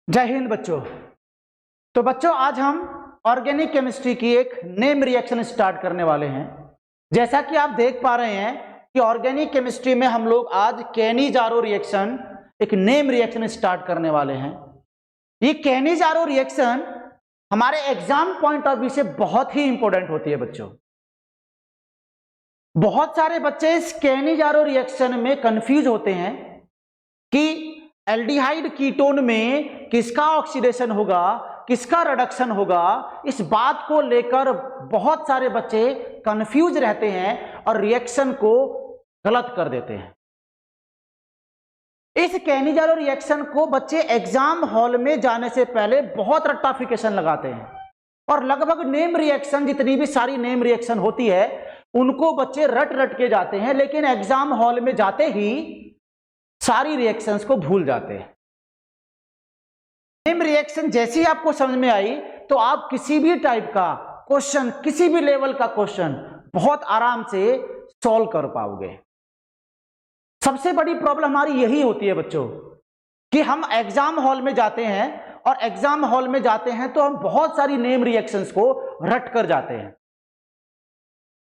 जय हिंद बच्चों। तो बच्चों आज हम ऑर्गेनिक केमिस्ट्री की एक नेम रिएक्शन स्टार्ट करने वाले हैं। जैसा कि आप देख पा रहे हैं कि ऑर्गेनिक केमिस्ट्री में हम लोग आज कैनी-जारो रिएक्शन एक नेम रिएक्शन स्टार्ट करने वाले हैं। ये कैनी-जारो रिएक्शन हमारे एग्जाम पॉइंट ऑफ व्यू से बहुत ही इंपॉर्टेंट होती है बच्चों। बहुत सारे बच्चे इस कैनी-जारो रिएक्शन में कंफ्यूज होते हैं कि एल्डिहाइड कीटोन में किसका ऑक्सीडेशन होगा, किसका रिडक्शन होगा। इस बात को लेकर बहुत सारे बच्चे कंफ्यूज रहते हैं और रिएक्शन को गलत कर देते हैं। इस कैनी-जारो रिएक्शन को बच्चे एग्जाम हॉल में जाने से पहले बहुत रट्टाफिकेशन लगाते हैं और लगभग नेम रिएक्शन, जितनी भी सारी नेम रिएक्शन होती है उनको बच्चे रट रट के जाते हैं, लेकिन एग्जाम हॉल में जाते ही सारी रिएक्शंस को भूल जाते हैं। नेम रिएक्शन जैसी आपको समझ में आई तो आप किसी भी टाइप का क्वेश्चन, किसी भी लेवल का क्वेश्चन बहुत आराम से सॉल्व कर पाओगे। सबसे बड़ी प्रॉब्लम हमारी यही होती है बच्चों कि हम एग्जाम हॉल में जाते हैं और एग्जाम हॉल में जाते हैं तो हम बहुत सारी नेम रिएक्शंस को रट कर जाते हैं,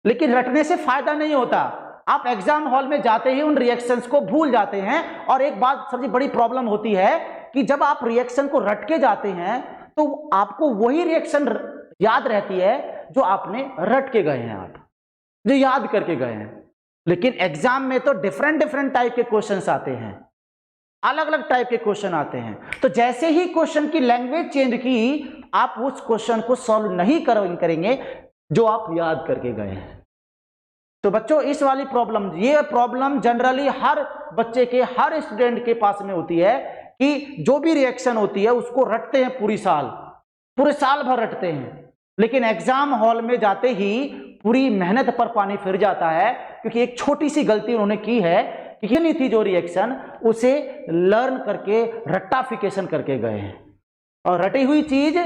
लेकिन रटने से फायदा नहीं होता। आप एग्जाम हॉल में जाते ही उन रिएक्शंस को भूल जाते हैं। और एक बात सबसे बड़ी प्रॉब्लम होती है कि जब आप रिएक्शन को रट के जाते हैं तो आपको वही रिएक्शन याद रहती है जो आपने रट के गए हैं, आप जो याद करके गए हैं। लेकिन एग्जाम में तो डिफरेंट टाइप के क्वेश्चंस आते हैं, अलग अलग टाइप के क्वेश्चन आते हैं। तो जैसे ही क्वेश्चन की लैंग्वेज चेंज की, आप उस क्वेश्चन को सॉल्व नहीं करेंगे जो आप याद करके गए हैं। तो बच्चों इस वाली प्रॉब्लम, ये प्रॉब्लम जनरली हर बच्चे के, हर स्टूडेंट के पास में होती है कि जो भी रिएक्शन होती है उसको रटते हैं पूरे साल भर रटते हैं, लेकिन एग्जाम हॉल में जाते ही पूरी मेहनत पर पानी फिर जाता है, क्योंकि एक छोटी सी गलती उन्होंने की है कि नहीं थी जो रिएक्शन, उसे लर्न करके रट्टाफिकेशन करके गए हैं। और रटी हुई चीज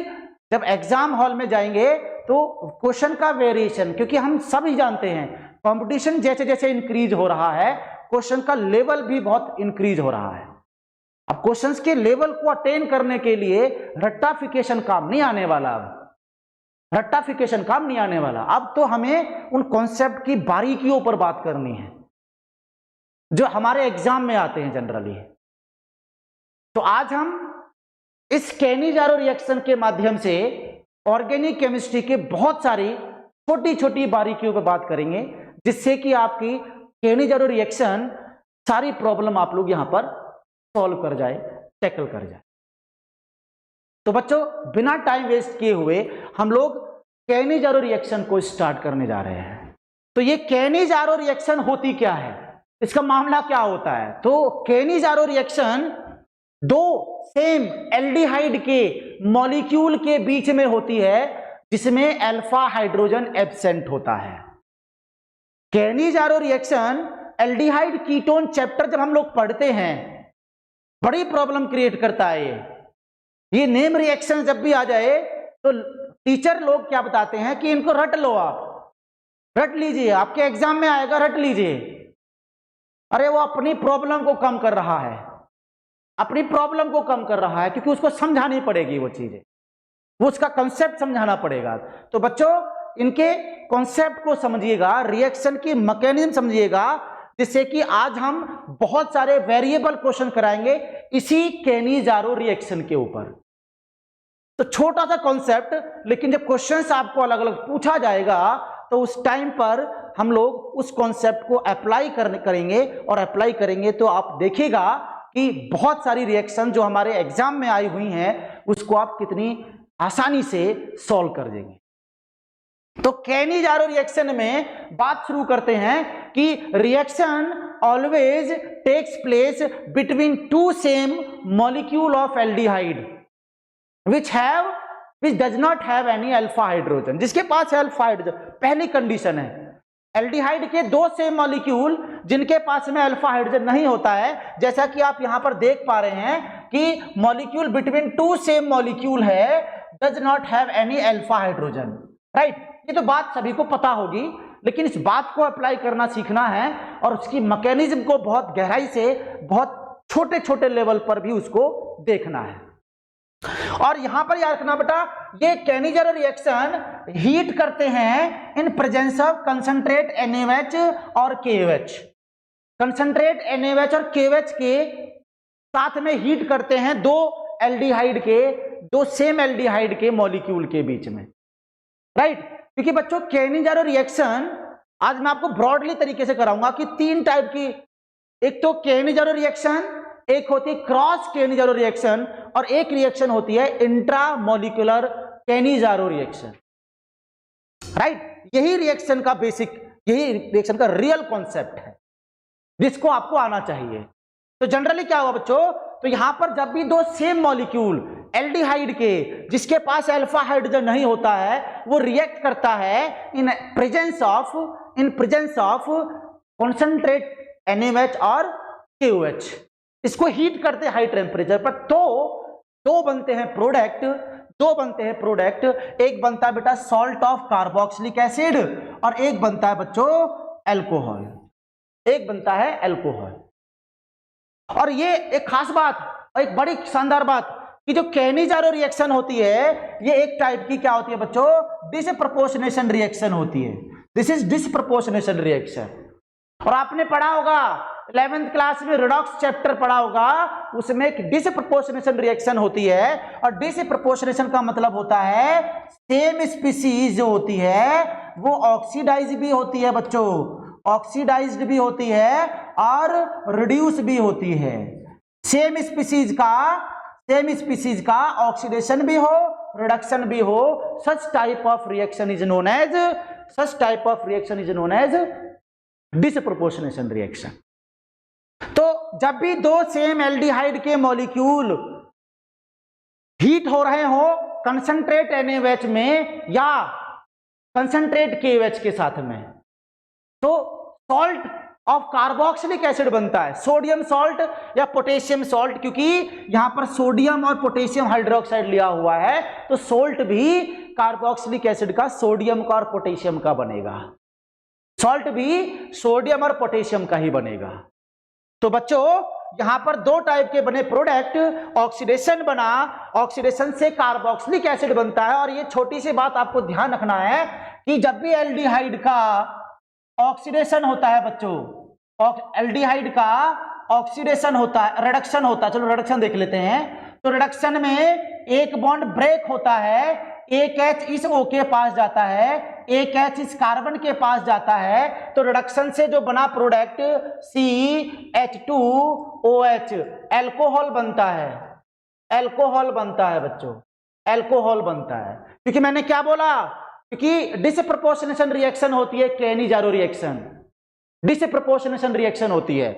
जब एग्जाम हॉल में जाएंगे तो क्वेश्चन का वेरिएशन, क्योंकि हम सभी जानते हैं कंपटीशन जैसे जैसे इंक्रीज हो रहा है क्वेश्चन का लेवल भी बहुत इंक्रीज हो रहा है। अब क्वेश्चंस के लेवल को अटेन करने के लिए रट्टाफिकेशन काम नहीं आने वाला। अब रट्टाफिकेशन काम नहीं आने वाला। अब तो हमें उन कॉन्सेप्ट की बारीकियों पर बात करनी है जो हमारे एग्जाम में आते हैं जनरली। तो आज हम इस कैनी-जारो रिएक्शन के माध्यम से ऑर्गेनिक केमिस्ट्री के बहुत सारी छोटी छोटी बारीकियों पर बात करेंगे, जिससे कि आपकी कैनी-जारो रिएक्शन सारी प्रॉब्लम आप लोग यहां पर सॉल्व कर जाए, टैकल कर जाए। तो बच्चों बिना टाइम वेस्ट किए हुए हम लोग कैनी-जारो रिएक्शन को स्टार्ट करने जा रहे हैं। तो ये कैनी-जारो रिएक्शन होती क्या है, इसका मामला क्या होता है? तो कैनी-जारो रिएक्शन दो सेम एल्डिहाइड के मॉलिक्यूल के बीच में होती है जिसमें अल्फा हाइड्रोजन एब्सेंट होता है। कैनी-जारो रिएक्शन एल्डिहाइड कीटोन चैप्टर जब हम लोग पढ़ते हैं बड़ी प्रॉब्लम क्रिएट करता है। ये नेम रिएक्शन जब भी आ जाए तो टीचर लोग क्या बताते हैं कि इनको रट लो, आप रट लीजिए, आपके एग्जाम में आएगा, रट लीजिए। अरे वो अपनी प्रॉब्लम को कम कर रहा है, अपनी प्रॉब्लम को कम कर रहा है, क्योंकि उसको समझानी पड़ेगी वो चीजें, वो उसका कॉन्सेप्ट समझाना पड़ेगा। तो बच्चों इनके कॉन्सेप्ट को समझिएगा, रिएक्शन की मैकेनिज्म समझिएगा, जिससे कि आज हम बहुत सारे वेरिएबल क्वेश्चन कराएंगे इसी कैनी-जारो रिएक्शन के ऊपर। तो छोटा सा कॉन्सेप्ट, लेकिन जब क्वेश्चंस आपको अलग अलग पूछा जाएगा तो उस टाइम पर हम लोग उस कॉन्सेप्ट को अप्लाई करेंगे, और अप्लाई करेंगे तो आप देखिएगा कि बहुत सारी रिएक्शन जो हमारे एग्जाम में आई हुई हैं उसको आप कितनी आसानी से सॉल्व कर देंगे। तो कैनी-जारो रिएक्शन में बात शुरू करते हैं कि reaction always takes place between two same molecule of aldehyde which does not have any alpha hydrogen, जिसके पास है अल्फा हाइड्रोजन। पहली कंडीशन है एल्डिहाइड के दो सेम मॉलिक्यूल जिनके पास में अल्फा हाइड्रोजन नहीं होता है। जैसा कि आप यहां पर देख पा रहे हैं कि molecule between two same molecule है, does not have any alpha hydrogen, right. ये तो बात सभी को पता होगी, लेकिन इस बात को अप्लाई करना सीखना है और उसकी मैकेनिज्म को बहुत गहराई से, बहुत छोटे छोटे लेवल पर भी उसको देखना है। और यहां पर याद रखना बेटा, ये केनिज़ारो रिएक्शन हीट करते हैं in presence of concentrate NaOH और KOH। कंसंट्रेट NaOH और KOH के साथ में हीट करते हैं दो एल्डिहाइड के, दो सेम एल्डिहाइड के मॉलिक्यूल के बीच में, राइट। क्योंकि बच्चों केनिज़ारो रिएक्शन आज मैं आपको ब्रॉडली तरीके से कराऊंगा कि तीन टाइप की, एक तो केनिज़ारो रिएक्शन, एक होती है क्रॉस केनिज़ारो रिएक्शन, और एक रिएक्शन होती है इंट्रामोलिकुलर केनिज़ारो रिएक्शन, राइट। यही रिएक्शन का बेसिक, यही रिएक्शन का रियल कॉन्सेप्ट है जिसको आपको आना चाहिए। तो जनरली क्या हुआ बच्चों, तो यहां पर जब भी दो सेम मॉलिक्यूल एल्डिहाइड के जिसके पास अल्फा हाइड्रोजन नहीं होता है वो रिएक्ट करता है in presence of concentrate NaOH और KOH, इसको हीट करते हैं हाई टेम्परेचर पर, तो दो बनते हैं प्रोडक्ट, एक बनता है बेटा सॉल्ट ऑफ कार्बोक्सिलिक एसिड और एक बनता है बच्चों अल्कोहल, एक बनता है अल्कोहल। और ये एक खास बात, एक बड़ी शानदार बात कि जो केनिज़ारो रिएक्शन होती है ये एक टाइप की क्या होती है बच्चों, डिसप्रपोर्शनेशन रिएक्शन होती है। This is disproportionation reaction. और आपने पढ़ा होगा 11th क्लास में रिडॉक्स चैप्टर पढ़ा होगा, उसमें एक डिसप्रपोर्शनेशन रिएक्शन होती है। और डिसप्रपोर्शनेशन का मतलब होता है सेम स्पीसीज जो होती है वो ऑक्सीडाइज भी होती है बच्चों, ऑक्सीडाइज्ड भी होती है और रिड्यूस भी होती है। सेम स्पीसीज का ऑक्सीडेशन भी हो, रिडक्शन भी हो, such type of reaction is known as disproportionation reaction. तो जब भी दो सेम एल्डिहाइड के मॉलिक्यूल हीट हो रहे हो कंसंट्रेट NaOH में या कंसंट्रेट KOH के साथ में, तो सॉल्ट ऑफ कार्बोक्सिलिक एसिड बनता है, सोडियम सॉल्ट या पोटेशियम सॉल्ट, क्योंकि यहां पर सोडियम और पोटेशियम हाइड्रोक्साइड लिया हुआ है तो सॉल्ट भी कार्बोक्सिलिक एसिड का, सोडियम का और पोटेशियम का बनेगा, सॉल्ट भी सोडियम और पोटेशियम का ही बनेगा। तो बच्चों यहां पर दो टाइप के बने प्रोडक्ट, ऑक्सीडेशन बना, ऑक्सीडेशन से कार्बोक्सिलिक एसिड बनता है। और ये छोटी सी बात आपको ध्यान रखना है कि जब भी एल्डिहाइड का ऑक्सीडेशन होता है बच्चों, एल्डिहाइड का ऑक्सीडेशन होता है, रिडक्शन होता है, चलो रिडक्शन देख लेते हैं। तो रिडक्शन में एक बॉन्ड ब्रेक होता है, एक H इस O के पास जाता है, एक H इस कार्बन के पास जाता है, तो रिडक्शन से जो बना प्रोडक्ट CH2OH अल्कोहल बनता है, अल्कोहल बनता है बच्चों, अल्कोहल बनता है। क्योंकि मैंने क्या बोला, क्योंकि डिसप्रपोर्शनेशन रिएक्शन होती है केनिज़ारो रिएक्शन, डिसप्रपोर्शनेशन रिएक्शन होती है।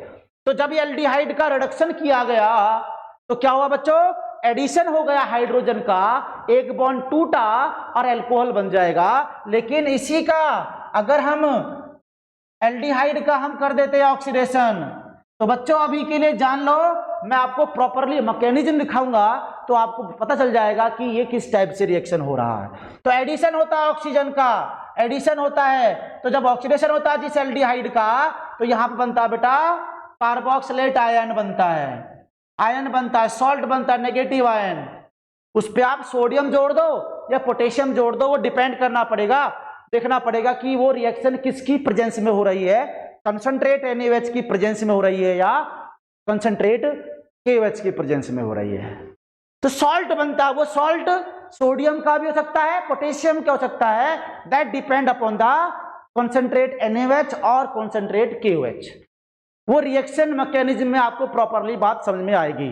तो जब एल्डिहाइड का रिडक्शन किया गया तो क्या हुआ बच्चों, एडिशन हो गया हाइड्रोजन का, एक बॉन्ड टूटा और अल्कोहल बन जाएगा। लेकिन इसी का अगर हम एल्डिहाइड का हम कर देते हैं ऑक्सीडेशन, तो बच्चों अभी के लिए जान लो, मैं आपको प्रॉपरली मैकेनिज्म दिखाऊंगा तो आपको पता चल जाएगा कि ये किस टाइप से रिएक्शन हो रहा है। तो एडिशन होता है ऑक्सीजन का, एडिशन होता है, तो जब ऑक्सीडेशन होता है जिस एल्डिहाइड का, तो यहां पर बनता है बेटा कार्बोक्सिलेट आयन बनता है, आयन बनता है, सॉल्ट बनता है, नेगेटिव आयन। उस पे आप सोडियम जोड़ दो या पोटेशियम जोड़ दो, वो डिपेंड करना पड़ेगा, देखना पड़ेगा कि वो रिएक्शन किसकी प्रेजेंस में हो रही है, कंसंट्रेट NaOH की प्रेजेंस में हो रही है या कंसंट्रेट KOH की प्रेजेंस में हो रही है। तो सॉल्ट बनता है, वो सॉल्ट सोडियम का भी हो सकता है, पोटेशियम का हो सकता है, that depend upon the concentrate NaOH और कंसंट्रेट KOH। वो रिएक्शन मैकेनिज्म में आपको प्रॉपरली बात समझ में आएगी।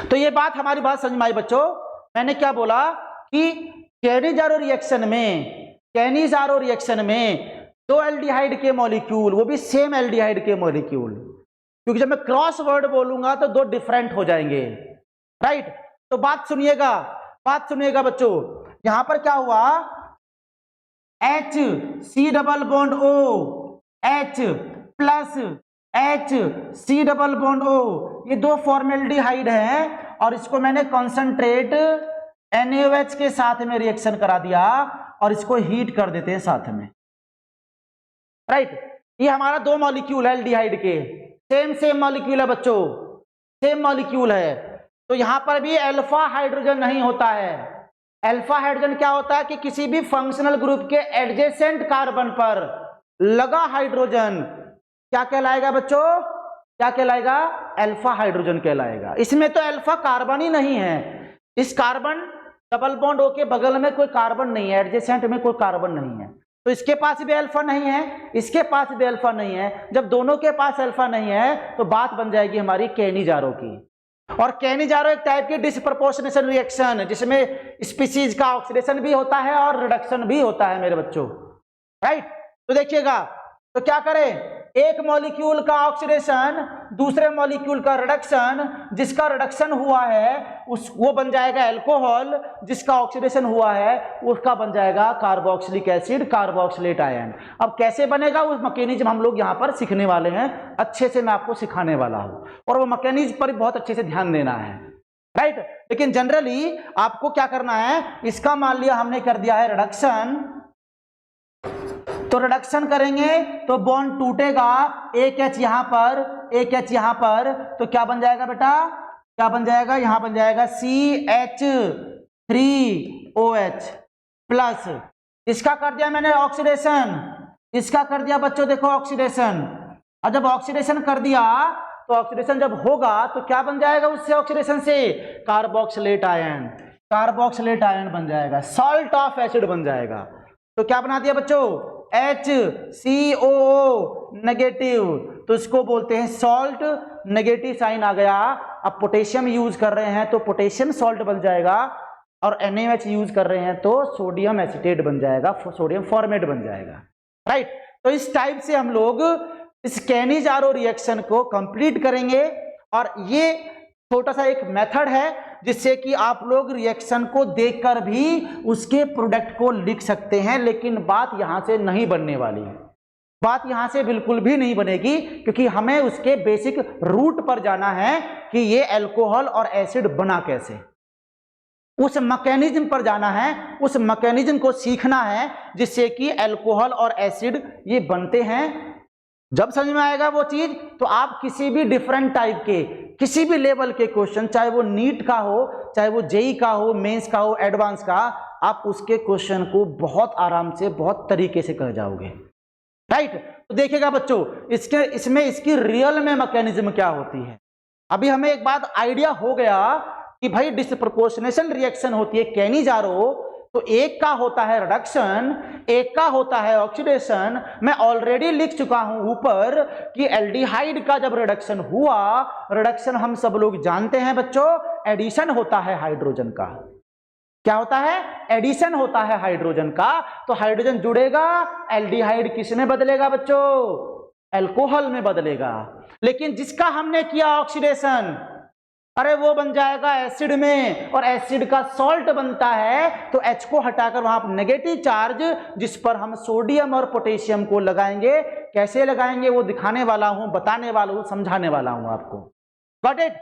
तो ये बात हमारी बात समझ में आई बच्चों। मैंने क्या बोला कि केनिज़ारो रिएक्शन में दो एल्डिहाइड के मॉलिक्यूल, वो भी सेम एल्डिहाइड के मॉलिक्यूल, क्योंकि जब मैं क्रॉस वर्ड बोलूंगा तो दो डिफरेंट हो जाएंगे, राइट। तो बात सुनिएगा बच्चों, यहां पर क्या हुआ, H C double bond O, H plus H C double bond O, ये दो फॉर्मेल्डिहाइड हैं और इसको मैंने कंसंट्रेट NaOH के साथ में रिएक्शन करा दिया और इसको हीट कर देते हैं साथ में, राइट। ये हमारा दो मॉलिक्यूल है एल्डिहाइड के, सेम मॉलिक्यूल है बच्चों, सेम मॉलिक्यूल है। तो यहां पर भी अल्फा हाइड्रोजन नहीं होता है। अल्फा हाइड्रोजन क्या होता है कि किसी भी फंक्शनल ग्रुप के एडजेसेंट कार्बन पर लगा हाइड्रोजन क्या कहलाएगा बच्चों, क्या कहलाएगा, अल्फा हाइड्रोजन कहलाएगा। इसमें तो अल्फा कार्बन ही नहीं है, इस कार्बन डबल बॉन्ड होके बगल में कोई कार्बन नहीं है, एडजेसेंट में कोई कार्बन नहीं है, तो इसके पास भी अल्फा नहीं है, इसके पास भी अल्फा नहीं है। जब दोनों के पास अल्फा नहीं है तो बात बन जाएगी हमारी केनिजारो की। और केनिजारो एक टाइप की डिसप्रपोर्शनेशन रिएक्शन जिसमें स्पीसीज का ऑक्सीडेशन भी होता है और रिडक्शन भी होता है मेरे बच्चों, राइट। तो देखिएगा, तो क्या करें, एक मॉलिक्यूल का ऑक्सीडेशन दूसरे मॉलिक्यूल का रिडक्शन, जिसका रिडक्शन हुआ है वो बन जाएगा अल्कोहल, जिसका ऑक्सीडेशन हुआ है उसका बन जाएगा कार्बोक्सिलिक एसिड, कार्बोक्सिलेट आयन। अब कैसे बनेगा उस मैकेनिज्म हम लोग यहाँ पर सीखने वाले हैं, अच्छे से मैं आपको सिखाने वाला हूँ, और वो मैकेनिज्म पर बहुत अच्छे से ध्यान देना है, राइट। लेकिन जनरली आपको क्या करना है, इसका मान लिया हमने कर दिया है रिडक्शन, तो रिडक्शन करेंगे तो बॉन्ड टूटेगा, एक एच यहां पर, एक एच यहां पर, तो क्या बन जाएगा बेटा, क्या बन जाएगा, यहां बन जाएगा CH3OH प्लस, इसका कर दिया मैंने ऑक्सीडेशन, इसका कर दिया बच्चों देखो ऑक्सीडेशन। और जब ऑक्सीडेशन कर दिया तो ऑक्सीडेशन जब होगा तो क्या बन जाएगा उससे, ऑक्सीडेशन से कार्बोक्सिलेट आयन, कार्बोक्सिलेट आयन बन जाएगा, सॉल्ट ऑफ एसिड बन जाएगा। तो क्या बना दिया बच्चों, HCOO नेगेटिव, तो इसको बोलते हैं सॉल्ट, नेगेटिव साइन आ गया। अब पोटेशियम यूज कर रहे हैं तो पोटेशियम सॉल्ट बन जाएगा, और NaOH यूज कर रहे हैं तो सोडियम एसीटेट बन जाएगा, सोडियम फॉर्मेट बन जाएगा, राइट। तो इस टाइप से हम लोग इस केनिजारो रिएक्शन को कंप्लीट करेंगे, और ये छोटा सा एक मेथड है जिससे कि आप लोग रिएक्शन को देखकर भी उसके प्रोडक्ट को लिख सकते हैं। लेकिन बात यहां से नहीं बनने वाली है, बात यहां से बिल्कुल भी नहीं बनेगी, क्योंकि हमें उसके बेसिक रूट पर जाना है कि ये अल्कोहल और एसिड बना कैसे, उस मैकेनिज्म पर जाना है, उस मैकेनिज्म को सीखना है जिससे कि अल्कोहल और एसिड ये बनते हैं। जब समझ में आएगा वो चीज तो आप किसी भी डिफरेंट टाइप के, किसी भी लेवल के क्वेश्चन, चाहे वो नीट का हो, चाहे वो जेई का हो, मेंस का हो, एडवांस का, आप उसके क्वेश्चन को बहुत आराम से, बहुत तरीके से कर जाओगे, राइट। तो देखिएगा बच्चों, इसमें इसकी रियल में मैकेनिज्म क्या होती है। अभी हमें एक बात आइडिया हो गया कि भाई डिसप्रपोर्शनेशन रिएक्शन होती है केनिजारो, तो एक का होता है रिडक्शन, एक का होता है ऑक्सीडेशन। मैं ऑलरेडी लिख चुका हूं ऊपर कि एल्डिहाइड का जब रिडक्शन हुआ, रिडक्शन हम सब लोग जानते हैं बच्चों, एडिशन होता है हाइड्रोजन का। क्या होता है, एडिशन होता है हाइड्रोजन का। तो हाइड्रोजन जुड़ेगा, एल्डिहाइड किस में बदलेगा बच्चों, अल्कोहल में बदलेगा। लेकिन जिसका हमने किया ऑक्सीडेशन, अरे वो बन जाएगा एसिड में, और एसिड का सॉल्ट बनता है तो H को हटाकर वहां पर नेगेटिव चार्ज, जिस पर हम सोडियम और पोटेशियम को लगाएंगे। कैसे लगाएंगे वो दिखाने वाला हूं, बताने वाला हूं, समझाने वाला हूं आपको, गॉट इट।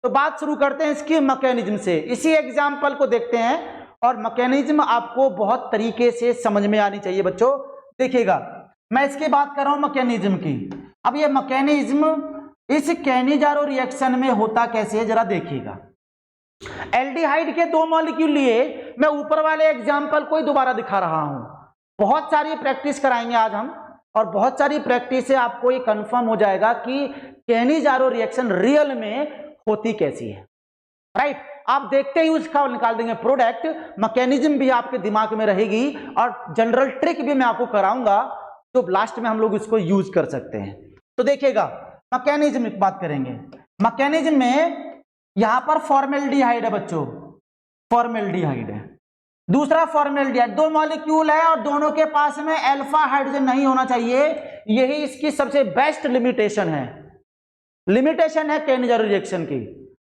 तो बात शुरू करते हैं इसकी मैकेनिज्म से, इसी एग्जाम्पल को देखते हैं, और मैकेनिज्म आपको बहुत तरीके से समझ में आनी चाहिए बच्चों। देखिएगा, मैं इसकी बात कर रहा हूं मैकेनिज्म की। अब ये मैकेनिज्म इस केनिजारो रिएक्शन में होता कैसे है जरा देखिएगा। एल्डिहाइड के दो मॉलिक्यूल लिए, मैं ऊपर वाले एग्जाम्पल को ही दोबारा दिखा रहा हूं। बहुत सारी प्रैक्टिस कराएंगे आज हम, और बहुत सारी प्रैक्टिस से आपको ये कंफर्म हो जाएगा कि केनिजारो रिएक्शन रियल में होती कैसी है, राइट। आप देखते ही उसका निकाल देंगे प्रोडक्ट, मैकेनिज्म भी आपके दिमाग में रहेगी, और जनरल ट्रिक भी मैं आपको कराऊंगा जो लास्ट में हम लोग इसको यूज कर सकते हैं। तो देखिएगा, मैकेनिज्म की बात करेंगे। मैकेनिज्म में यहां पर फॉर्मेल्डिहाइड है बच्चों, फॉर्मेल्डिहाइड है, दूसरा फॉर्मेल्डिहाइड, दो मॉलिक्यूल है और दोनों के पास में अल्फा हाइड्रोजन नहीं होना चाहिए। यही इसकी सबसे बेस्ट लिमिटेशन है, लिमिटेशन है केनिजारो रिएक्शन की।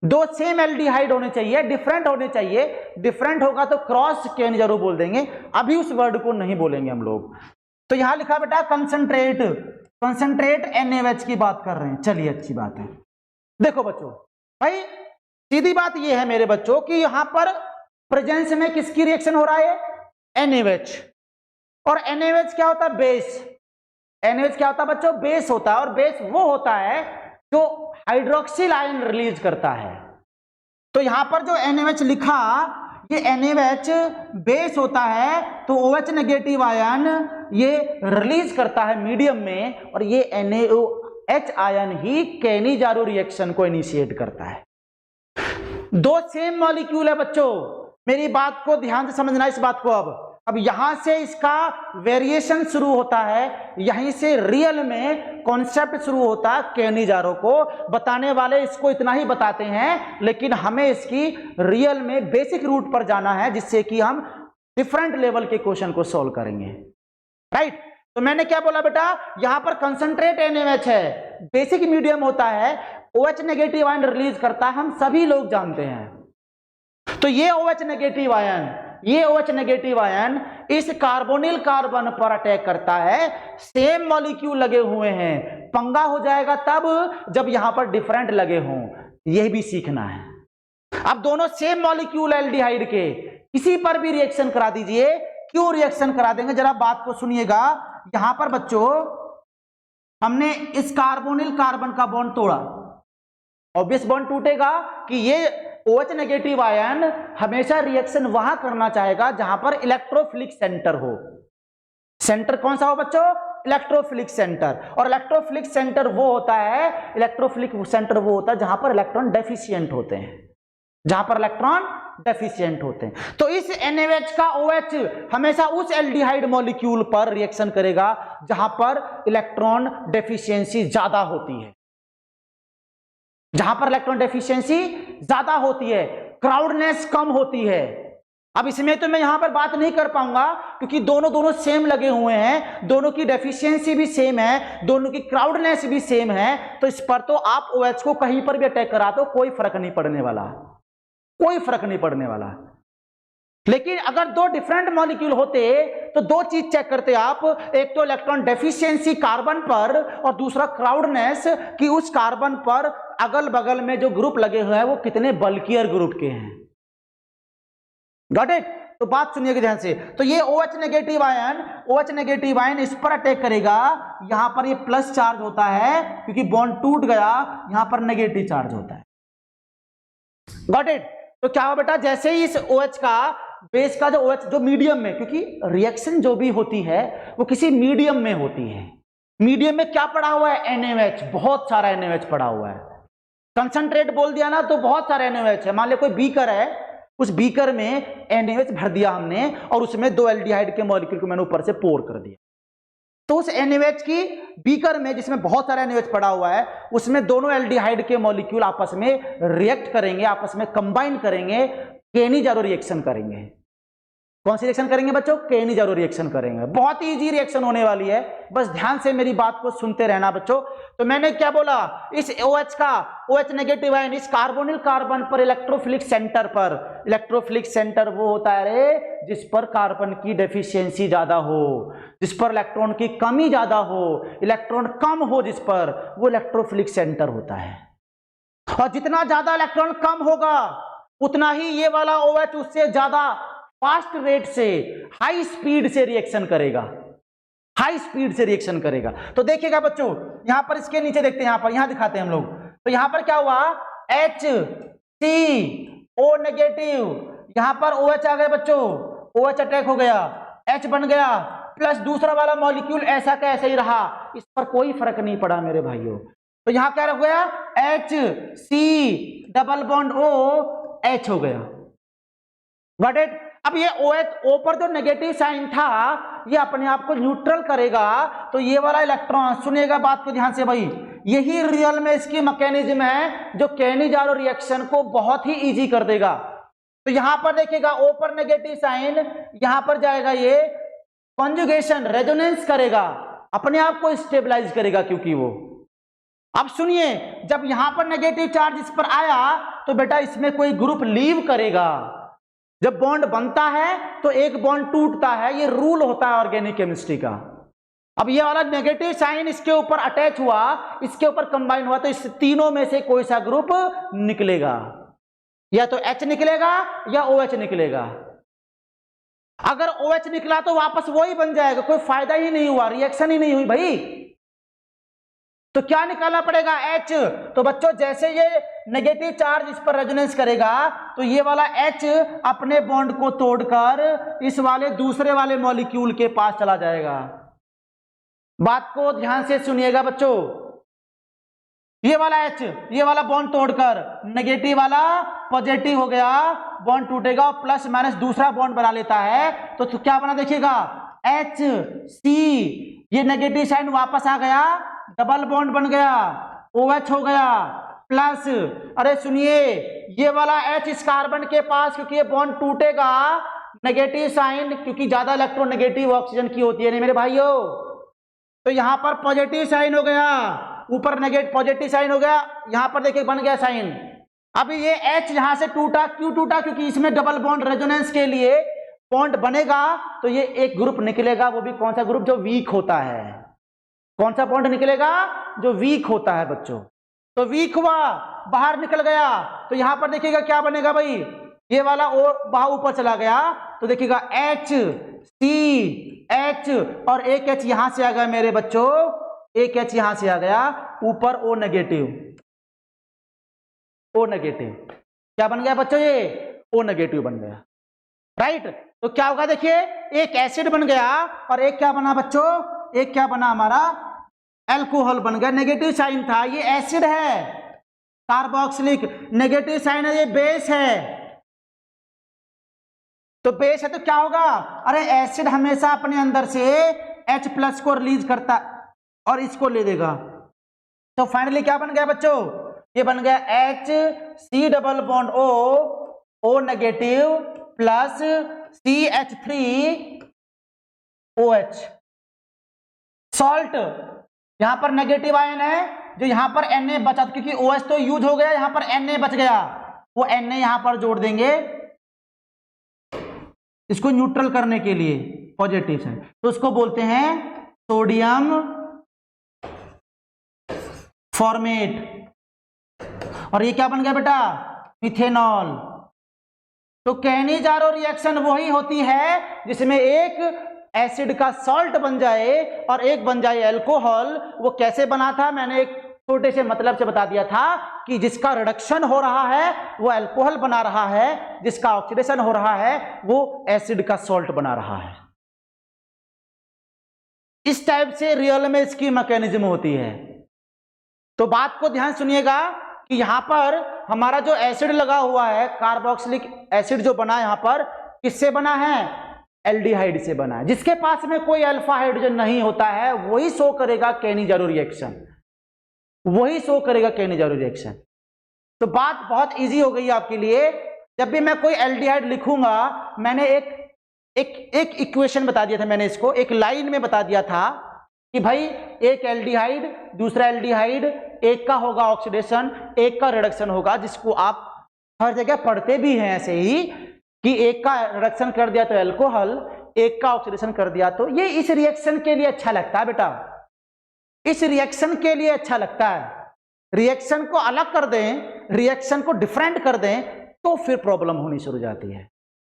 दो सेम एल्डिहाइड होने चाहिए, डिफरेंट होने चाहिए। डिफरेंट होगा तो क्रॉस केनिजारो बोल देंगे, अभी उस वर्ड को नहीं बोलेंगे हम लोग। तो यहां लिखा बेटा कंसंट्रेट, कंसंट्रेट NaOH की बात कर रहे हैं। चलिए अच्छी बात है। देखो बच्चों, भाई सीधी बात यह है मेरे बच्चों कि यहां पर प्रेजेंस में किसकी रिएक्शन हो रहा है, NaOH। और NaOH क्या होता है, बेस। NaOH क्या होता है बच्चों, बेस होता है। और बेस वो होता है जो हाइड्रोक्सिल आयन रिलीज करता है। तो यहां पर जो NaOH लिखा, ये NaOH बेस होता है, तो OH नेगेटिव आयन ये रिलीज करता है मीडियम में, और ये NaOH आयन ही केनी-जारो रिएक्शन को इनिशिएट करता है। दो सेम मॉलिक्यूल है बच्चों, मेरी बात को ध्यान से समझना इस बात को। अब यहां से इसका वेरिएशन शुरू होता है, यहीं से रियल में कॉन्सेप्ट शुरू होता है। केनी-जारो को बताने वाले इसको इतना ही बताते हैं, लेकिन हमें इसकी रियल में बेसिक रूट पर जाना है, जिससे कि हम डिफरेंट लेवल के क्वेश्चन को सॉल्व करेंगे। राइट, तो मैंने क्या बोला बेटा, यहां पर कंसंट्रेट NaOH है, बेसिक मीडियम होता है, OH नेगेटिव आयन रिलीज करता है, हम सभी लोग जानते हैं। तो ये OH नेगेटिव आयन इस कार्बोनिल कार्बन पर अटैक करता है, सेम मॉलिक्यूल लगे हुए हैं, पंगा हो जाएगा तब जब यहां पर डिफरेंट लगे हों, यह भी सीखना है। अब दोनों सेम मॉलिक्यूल एल्डिहाइड के, किसी पर भी रिएक्शन करा दीजिए। क्यों रिएक्शन करा देंगे, जरा बात को सुनिएगा। यहां पर बच्चों हमने इस कार्बोनिल कार्बन का बॉन्ड तोड़ा, ऑब्वियस बॉन्ड टूटेगा कि ये OH नेगेटिव आयन हमेशा रिएक्शन वहां करना चाहेगा जहां पर इलेक्ट्रोफिलिक सेंटर हो। सेंटर कौन सा हो बच्चों, इलेक्ट्रोफिलिक सेंटर। और इलेक्ट्रोफिलिक सेंटर वो होता है, जहां पर इलेक्ट्रॉन डेफिशिएंट होते हैं, तो इस NaOH का OH हमेशा उस एल्डिहाइड मॉलिक्यूल पर रिएक्शन करेगा जहां पर इलेक्ट्रॉन डेफिशिएंसी ज्यादा होती है, क्राउडनेस कम होती है। अब इसमें तो मैं यहां पर बात नहीं कर पाऊंगा, क्योंकि दोनों सेम लगे हुए हैं, दोनों की डेफिशिएंसी भी सेम है, दोनों की क्राउडनेस भी सेम है, तो इस पर तो आप OH को कहीं पर भी अटैक करा दो, कोई फर्क नहीं पड़ने वाला। लेकिन अगर दो डिफरेंट मॉलिक्यूल होते तो दो चीज चेक करते आप, एक तो इलेक्ट्रॉन डेफिशिएंसी कार्बन पर, और दूसरा क्राउडनेस कि उस कार्बन पर अगल बगल में जो ग्रुप लगे हुए हैं वो कितने बल्कियर ग्रुप के हैं। Got it? तो बात सुनिएगा ध्यान से। तो ये OH नेगेटिव आयन इस पर अटैक करेगा, यहां पर ये प्लस चार्ज होता है क्योंकि बॉन्ड टूट गया, यहां पर नेगेटिव चार्ज होता है। Got it? तो क्या हो बेटा, जैसे ही इस OH का बेस का जो OH जो मीडियम में, क्योंकि रिएक्शन जो भी होती है वो किसी मीडियम में होती है, मीडियम में क्या पड़ा हुआ है, NaOH, बहुत सारा NaOH पड़ा हुआ है। कंसंट्रेट बोल दिया ना तो बहुत सारे NaOH है। मान लो कोई बीकर है, उस बीकर में NaOH भर दिया हमने, और उसमें दो एल्डिहाइड के मॉलिक्यूल को मैंने ऊपर से पोर कर दिया, तो उस NaOH की बीकर में जिसमें बहुत सारा NaOH पड़ा हुआ है, उसमें दोनों एल्डिहाइड के मॉलिक्यूल आपस में रिएक्ट करेंगे, आपस में कंबाइन करेंगे, केनी-जारो रिएक्शन करेंगे। कौन सी रिएक्शन करेंगे बच्चों, केनी-जारो रिएक्शन करेंगे। बहुत ही इजी रिएक्शन होने वाली है, बस ध्यान से मेरी बात को सुनते रहना बच्चों। तो मैंने क्या बोला, इस OH नेगेटिव आयन इस कार्बोनिल कार्बन पर इलेक्ट्रोफिलिक सेंटर वो होता है रे जिस पर कार्बन की डेफिशिएंसी ज्यादा हो, जिस पर इलेक्ट्रॉन की कमी ज्यादा हो, इलेक्ट्रॉन कम हो जिस पर, वो इलेक्ट्रोफिलिक सेंटर होता है। और जितना ज्यादा इलेक्ट्रॉन कम होगा उतना ही ये वाला OH उससे ज्यादा फास्ट रेट से, हाई स्पीड से रिएक्शन करेगा। तो देखिएगा बच्चों, यहां पर इसके नीचे देखते हैं, यहां दिखाते हैं हम लोग। तो यहां पर क्या हुआ, HCO नेगेटिव, यहां पर OH आ गए बच्चों, OH अटैक हो गया, H बन गया, प्लस दूसरा वाला मॉलिक्यूल ऐसा का ऐसा ही रहा, इस पर कोई फर्क नहीं पड़ा मेरे भाइयों। तो यहां क्या हो गया, HC डबल बॉन्ड OH हो गया। Got it? अब ये O पर जो नेगेटिव साइन था ये अपने आप को न्यूट्रल करेगा, तो ये वाला इलेक्ट्रॉन, सुनिएगा बात को ध्यान से भाई, यही रियल में इसकी मैकेनिज्म है जो केनी-जारो रिएक्शन को बहुत ही इजी कर देगा। तो यहां पर देखिएगा O पर नेगेटिव साइन, यहां पर जाएगा ये कॉन्जुगेशन, रेजोनेंस करेगा, अपने आप को स्टेबलाइज करेगा, क्योंकि वो, अब सुनिए, जब यहां पर नेगेटिव चार्ज इस पर आया तो बेटा इसमें कोई ग्रुप लीव करेगा। जब बॉन्ड बनता है तो एक बॉन्ड टूटता है, ये रूल होता है ऑर्गेनिक केमिस्ट्री का। अब ये वाला नेगेटिव साइन इसके ऊपर अटैच हुआ, इसके ऊपर कंबाइन हुआ, तो इस तीनों में से कोई सा ग्रुप निकलेगा, या तो H निकलेगा या OH निकलेगा। अगर OH निकला तो वापस वही बन जाएगा, कोई फायदा ही नहीं हुआ, रिएक्शन ही नहीं हुई भाई। तो क्या निकालना पड़ेगा H। तो बच्चों जैसे ये नेगेटिव चार्ज इस पर रेजोनेंस करेगा तो ये वाला H अपने बॉन्ड को तोड़कर इस वाले दूसरे वाले मॉलिक्यूल के पास चला जाएगा। बात को ध्यान से सुनिएगा बच्चों, ये वाला H ये वाला बॉन्ड तोड़कर नेगेटिव वाला पॉजिटिव हो गया, बॉन्ड टूटेगा और प्लस माइनस दूसरा बॉन्ड बना लेता है। तो क्या बना देखिएगा HC, ये नेगेटिव साइन वापस आ गया, डबल बॉन्ड बन गया, OH हो गया प्लस, अरे सुनिए ये वाला H इस कार्बन के पास, क्योंकि ये बॉन्ड टूटेगा नेगेटिव साइन, क्योंकि ज्यादा इलेक्ट्रोनेगेटिव ऑक्सीजन की होती है नहीं मेरे भाइयों, तो यहां पर पॉजिटिव साइन हो गया, ऊपर नेगेटिव पॉजिटिव साइन हो गया, यहां पर देखिए बन गया साइन। अभी ये H यहां से टूटा, क्यों टूटा? क्योंकि इसमें डबल बॉन्ड रेजोनेंस के लिए बॉन्ड बनेगा तो ये एक ग्रुप निकलेगा, वो भी कौन सा ग्रुप? जो वीक होता है। कौन सा बॉन्ड निकलेगा? जो वीक होता है बच्चों। तो वीक हुआ, बाहर निकल गया, तो यहां पर देखिएगा क्या बनेगा भाई, ये वाला और बाहर ऊपर चला गया तो देखिएगा HCH और एक H यहां से आ गया मेरे बच्चों, एक H यहां से आ गया, ऊपर O नेगेटिव, O नेगेटिव क्या बन गया बच्चों? ये O नेगेटिव बन गया, राइट। तो क्या होगा देखिए, एक एसिड बन गया और एक क्या बना बच्चों? एक क्या बना हमारा? अल्कोहल बन गया। नेगेटिव साइन था, ये एसिड है कार्बोक्सिलिक, नेगेटिव साइन है, ये बेस है। तो बेस है तो क्या होगा? अरे एसिड हमेशा अपने अंदर से H+ को रिलीज करता और इसको ले देगा। तो फाइनली क्या बन गया बच्चों? ये बन गया HC double bond O negative plus CH3OH। Salt, यहां पर नेगेटिव आयन है, जो यहां पर Na बचा, क्योंकि OH तो यूज हो गया, यहां पर Na बच गया, वो Na यहां पर जोड़ देंगे इसको न्यूट्रल करने के लिए, पॉजिटिव साइन, तो उसको बोलते हैं सोडियम फॉर्मेट। और ये क्या बन गया बेटा? मिथेनॉल। तो कैनिजारो रिएक्शन वही होती है जिसमें एक एसिड का सॉल्ट बन जाए और एक बन जाए अल्कोहल। वो कैसे बना था मैंने एक छोटे से मतलब से बता दिया था कि जिसका रिडक्शन हो रहा है वो अल्कोहल बना रहा है, जिसका ऑक्सीडेशन हो रहा है वो एसिड का सॉल्ट बना रहा है। इस टाइप से रियल में इसकी मैकेनिज्म होती है। तो बात को ध्यान सुनिएगा कि यहां पर हमारा जो एसिड लगा हुआ है, कार्बोक्सिलिक एसिड जो बना है यहां पर, किससे बना है? एल्डिहाइड से बना है। जिसके पास में कोई अल्फा हाइड्रोजन नहीं होता है वही शो करेगा कैनिजारो रिएक्शन, वही शो करेगा कैनिजारो रिएक्शन। तो बात बहुत इजी हो गई आपके लिए। जब भी मैं कोई एल्डिहाइड लिखूंगा, मैंने एक इक्वेशन बता दिया था, मैंने इसको एक लाइन में बता दिया था कि भाई एक एल्डिहाइड दूसरा एल्डिहाइड, एक का होगा ऑक्सीडेशन एक का रिडक्शन होगा, जिसको आप हर जगह पढ़ते भी हैं ऐसे ही कि एक का रिडक्शन कर दिया तो अल्कोहल, एक का ऑक्सीडेशन कर दिया तो ये इस रिएक्शन के लिए अच्छा लगता है बेटा, इस रिएक्शन के लिए अच्छा लगता है। रिएक्शन को अलग कर दें, रिएक्शन को डिफरेंट कर दें तो फिर प्रॉब्लम होनी शुरू हो जाती है।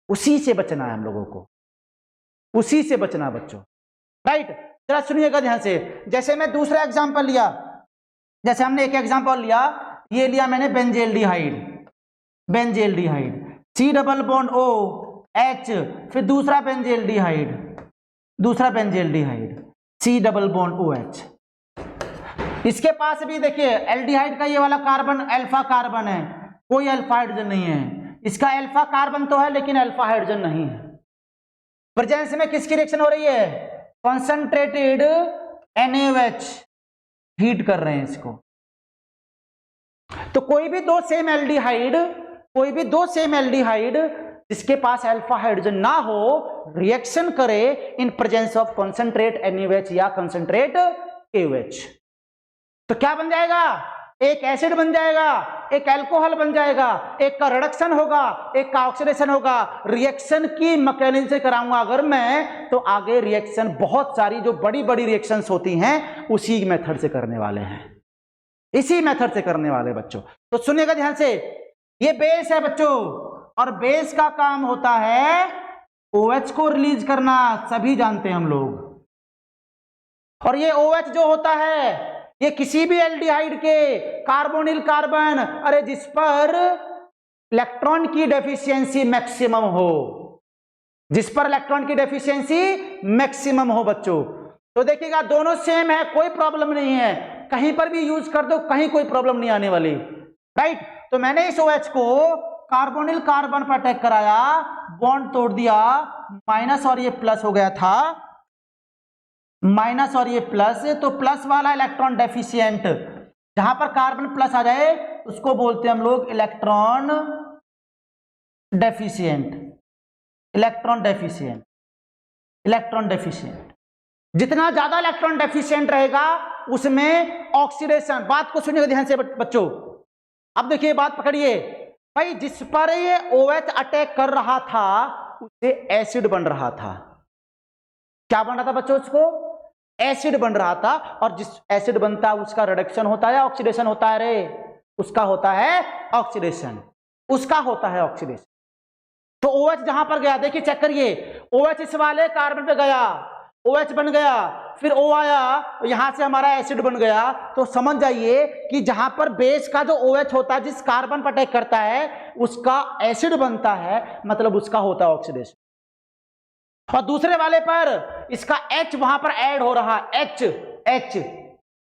उसी से बचना है हम लोगों को, उसी से बचना बच्चों, राइट। जरा सुनिएगा ध्यान से। जैसे मैं दूसरा एग्जांपल लिया, जैसे हमने एक एग्जांपल लिया, ये लिया मैंने benzaldehyde, benzaldehyde C double bond O H, फिर दूसरा बेंजेल्डिहाइड, दूसरा benzaldehyde C double bond OH। इसके पास भी देखिए एल्डिहाइड का ये वाला कार्बन अल्फा कार्बन है, कोई अल्फा हाइड्रोजन नहीं है। इसका अल्फा कार्बन तो है लेकिन अल्फा हाइड्रोजन नहीं है। प्रेजेंस में किसकी रिएक्शन हो रही है? कॉन्सेंट्रेटेड NaOH, हीट कर रहे हैं इसको। तो कोई भी दो सेम एल्डिहाइड, कोई भी दो सेम एल्डिहाइड जिसके पास अल्फा हाइड्रोजन ना हो, रिएक्शन करे in presence of concentrate NaOH या कॉन्सेंट्रेट KOH, तो क्या बन जाएगा? एक एसिड बन जाएगा, एक अल्कोहल बन जाएगा, एक का रिडक्शन होगा, एक का ऑक्सीडेशन होगा। रिएक्शन की मैकेनिज्म से कराऊंगा अगर मैं, तो आगे रिएक्शन बहुत सारी जो बड़ी बड़ी रिएक्शंस होती हैं उसी मेथड से करने वाले हैं, इसी मेथड से करने वाले बच्चों। तो सुनिएगा ध्यान से, ये बेस है बच्चों और बेस का काम होता है OH को रिलीज करना, सभी जानते हैं हम लोग। और ये OH जो होता है ये किसी भी एल्डिहाइड के कार्बोनिल कार्बन, अरे जिस पर इलेक्ट्रॉन की डेफिशिएंसी मैक्सिमम हो, जिस पर इलेक्ट्रॉन की डेफिशिएंसी मैक्सिमम हो बच्चों। तो देखिएगा दोनों सेम है, कोई प्रॉब्लम नहीं है, कहीं पर भी यूज कर दो, कहीं कोई प्रॉब्लम नहीं आने वाली, राइट। तो मैंने इस OH को कार्बोनिल कार्बन पर अटैक कराया, बॉन्ड तोड़ दिया, माइनस और ये प्लस हो गया था, माइनस और ये प्लस, तो प्लस वाला इलेक्ट्रॉन डेफिशिएंट, जहां पर कार्बन प्लस आ जाए उसको बोलते हैं हम लोग electron deficient, electron deficient, electron deficient. जितना ज्यादा इलेक्ट्रॉन डेफिशिएंट रहेगा उसमें ऑक्सीडेशन, बात को सुनिएगा ध्यान से बच्चों, अब देखिए बात पकड़िए भाई, जिस पर ये OH अटैक कर रहा था उसे एसिड बन रहा था, क्या बन रहा था बच्चों, उसको एसिड बन रहा था, और जिस एसिड बनता है उसका रिडक्शन होता है, ऑक्सीडेशन होता है, रे उसका होता है ऑक्सीडेशन, उसका होता है ऑक्सीडेशन। तो OH जहां पर गया, देखिए चेक करिए, OH इस वाले कार्बन पे गया, OH बन गया, फिर O आया, यहां से हमारा एसिड बन गया। तो समझ जाइए कि जहां पर बेस का जो OH होता है, जिस कार्बन पर अटैक करता है उसका एसिड बनता है, मतलब उसका होता है ऑक्सीडेशन। और दूसरे वाले पर इसका H वहां पर ऐड हो रहा है, H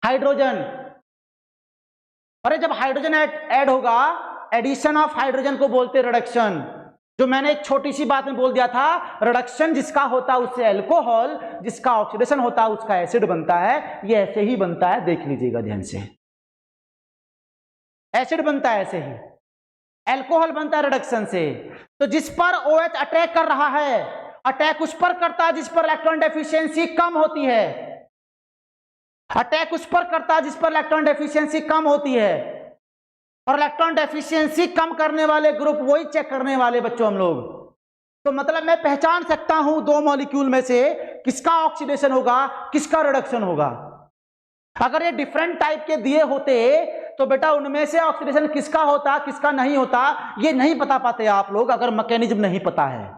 हाइड्रोजन, अरे जब हाइड्रोजन ऐड होगा, एडिशन ऑफ हाइड्रोजन को बोलते हैं रिडक्शन। जो मैंने एक छोटी सी बात में बोल दिया था, रिडक्शन जिसका होता है उससे अल्कोहल, जिसका ऑक्सीडेशन होता है उसका एसिड बनता है, ये ऐसे ही बनता है, देख लीजिएगा ध्यान से, एसिड बनता है ऐसे ही, अल्कोहल बनता है रिडक्शन से। तो जिस पर OH अटैक कर रहा है, अटैक उस पर करता है जिस पर इलेक्ट्रॉन डेफिशिएंसी कम होती है, अटैक उस पर करता है जिस पर इलेक्ट्रॉन डेफिशिएंसी कम होती है, और इलेक्ट्रॉन डेफिशिएंसी कम करने वाले ग्रुप वही चेक करने वाले बच्चों हम लोग। तो मतलब मैं पहचान सकता हूं दो मॉलिक्यूल में से किसका ऑक्सीडेशन होगा, किसका रिडक्शन होगा। अगर ये डिफरेंट टाइप के दिए होते तो बेटा उनमें से ऑक्सीडेशन किसका होता किसका नहीं होता ये नहीं बता पाते आप लोग, अगर मैकेनिज्म नहीं पता है,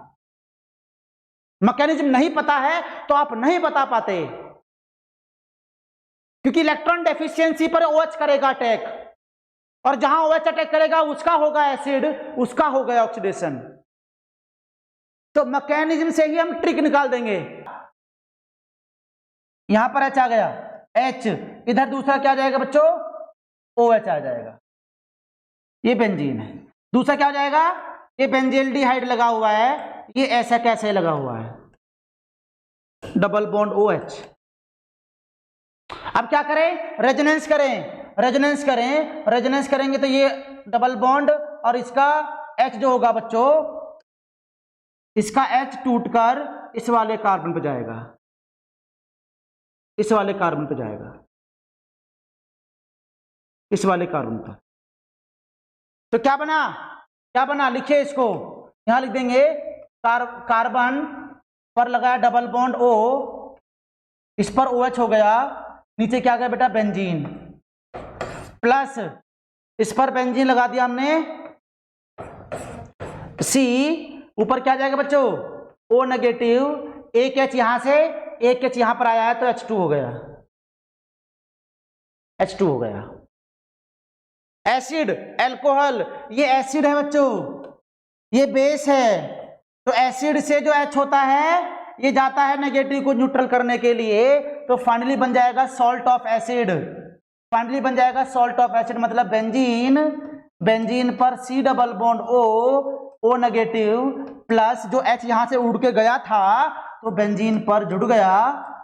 मैकेनिज्म नहीं पता है तो आप नहीं बता पाते, क्योंकि इलेक्ट्रॉन डेफिशिएंसी पर OH करेगा अटैक, और जहां OH अटैक करेगा उसका होगा एसिड, उसका होगा ऑक्सीडेशन। तो मैकेनिज्म से ही हम ट्रिक निकाल देंगे। यहां पर H आ गया, H, इधर दूसरा क्या आ जाएगा बच्चों, OH आ जाएगा, ये बेंजीन है। दूसरा क्या हो जाएगा, ये बेंजील्डिहाइड लगा हुआ है, ये ऐसा कैसे लगा हुआ है, डबल बॉन्ड OH। अब क्या करें, रेजोनेंस करें, रेजोनेंस करें, रेजोनेंस करेंगे तो ये डबल बॉन्ड और इसका H जो होगा बच्चों, इसका H टूटकर इस वाले कार्बन पे जाएगा, इस वाले कार्बन पे जाएगा, इस वाले कार्बन पर। तो क्या बना, क्या बना, लिखिए इसको, यहां लिख देंगे कार्बन पर लगाया डबल बॉन्ड O, इस पर OH हो गया, नीचे क्या गया बेटा बेंजीन, प्लस इस पर बेंजीन लगा दिया हमने C, ऊपर क्या जाएगा बच्चों O नेगेटिव, एक H यहां से एक H यहां पर आया है तो H2 हो गया, H2 हो गया। एसिड, अल्कोहल, ये एसिड है बच्चों, ये बेस है, तो एसिड से जो H होता है ये जाता है नेगेटिव को न्यूट्रल करने के लिए, तो फाइनली बन जाएगा सॉल्ट ऑफ एसिड, फाइनली बन जाएगा सॉल्ट ऑफ एसिड, मतलब बेंजीन, बेंजीन पर C double bond O negative plus जो H यहां से उड़ के गया था तो बेंजीन पर जुड़ गया,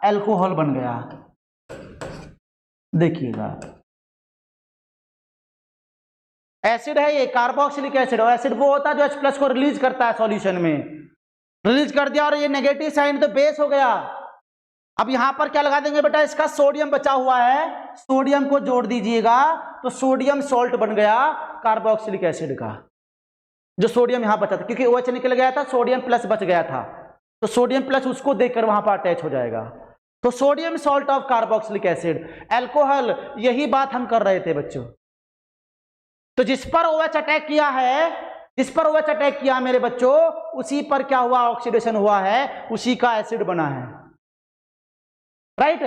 अल्कोहल बन गया। देखिएगा एसिड है ये, कार्बोक्सिलिक एसिड, और एसिड वो होता है जो H+ को रिलीज करता है सॉल्यूशन में, रिलीज कर दिया, और ये नेगेटिव साइन तो बेस हो गया। अब यहां पर क्या लगा देंगे बेटा, इसका सोडियम बचा हुआ है, सोडियम को जोड़ दीजिएगा तो सोडियम सॉल्ट बन गया कार्बोक्सिलिक एसिड का, जो सोडियम यहां बचा था, क्योंकि OH निकल गया था, सोडियम प्लस बच गया था, तो सोडियम प्लस उसको देकर वहां पर अटैच हो जाएगा, तो sodium salt of carboxylic acid, alcohol. यही बात हम कर रहे थे बच्चों। तो जिस पर OH अटैक किया है, जिस पर OH अटैक किया मेरे बच्चों, उसी पर क्या हुआ, ऑक्सीडेशन हुआ है, उसी का एसिड बना है, राइट।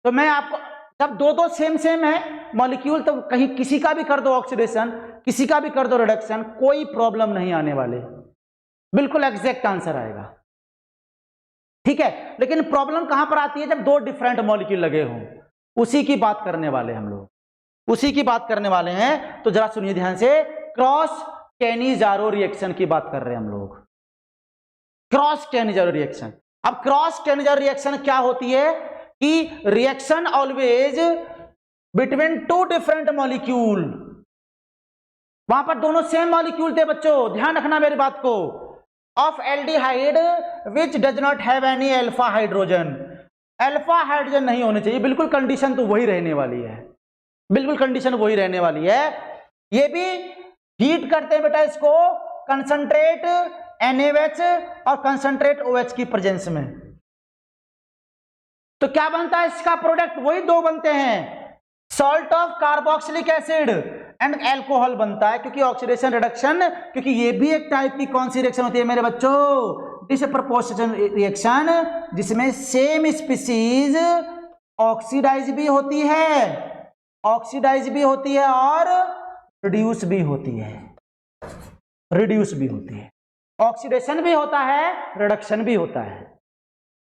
तो मैं आपको जब दो दो सेम सेम है मॉलिक्यूल, तो कहीं किसी का भी कर दो ऑक्सीडेशन, किसी का भी कर दो रिडक्शन, कोई प्रॉब्लम नहीं आने वाले, बिल्कुल एग्जैक्ट आंसर आएगा। ठीक है, लेकिन प्रॉब्लम कहां पर आती है? जब दो डिफरेंट मॉलिक्यूल लगे हों। उसी की बात करने वाले हम लोग, उसी की बात करने वाले हैं। तो जरा सुनिए ध्यान से, क्रॉस कैनिजारो रिएक्शन की बात कर रहे हैं हम लोग, क्रॉस कैनिजारो रिएक्शन। अब क्रॉस कैनिजारो रिएक्शन क्या होती है कि reaction always between two different molecule, वहां पर दोनों सेम मॉलिक्यूल थे बच्चों, ध्यान रखना मेरी बात को, of aldehyde which does not have any alpha hydrogen. Alpha hydrogen नहीं होने चाहिए, बिल्कुल कंडीशन तो वही रहने वाली है, बिल्कुल कंडीशन वही रहने वाली है। ये भी हीट करते हैं बेटा इसको कंसंट्रेट NaOH और कंसंट्रेट OH की प्रेजेंस में, तो क्या बनता है इसका प्रोडक्ट? वही दो बनते हैं, salt of carboxylic acid and alcohol बनता है, क्योंकि ऑक्सीडेशन रिडक्शन, क्योंकि ये भी एक टाइप की कौन सी रिएक्शन होती है मेरे बच्चों? डिसप्रपोर्शनल रिएक्शन, जिसमें सेम स्पीसीज ऑक्सीडाइज भी होती है, ऑक्सीडाइज भी होती है और रिड्यूस भी होती है, रिड्यूस भी होती है, ऑक्सीडेशन भी होता है, रिडक्शन भी होता है।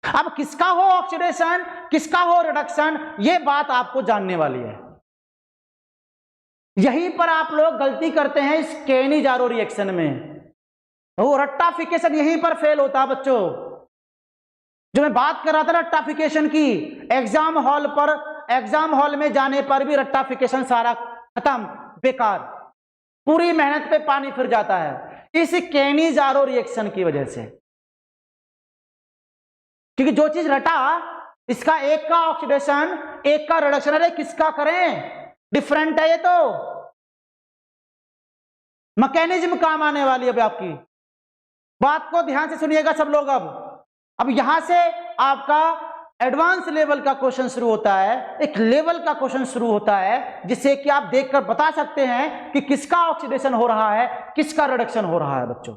अब किसका हो ऑक्सीडेशन, किसका हो रिडक्शन, ये बात आपको जानने वाली है। यहीं पर आप लोग गलती करते हैं इस कैनिजारो रिएक्शन में, वो रट्टाफिकेशन यहीं पर फेल होता है बच्चों। जो मैं बात कर रहा था रट्टाफिकेशन की, एग्जाम हॉल पर, एग्जाम हॉल में जाने पर भी रट्टाफिकेशन सारा खत्म, बेकार, पूरी मेहनत पे पानी फिर जाता है इस कैनिजारो रिएक्शन की वजह से। क्योंकि जो चीज रटा, इसका एक का ऑक्सीडेशन एक का रिडक्शन, अरे किसका करें, डिफरेंट है ये तो, मैकेनिज्म काम आने वाली है। अब आपकी बात को ध्यान से सुनिएगा सब लोग। अब यहां से आपका एडवांस लेवल का क्वेश्चन शुरू होता है, एक लेवल का क्वेश्चन शुरू होता है जिससे कि आप देखकर बता सकते हैं कि किसका ऑक्सीडेशन हो रहा है, किसका रिडक्शन हो रहा है बच्चों,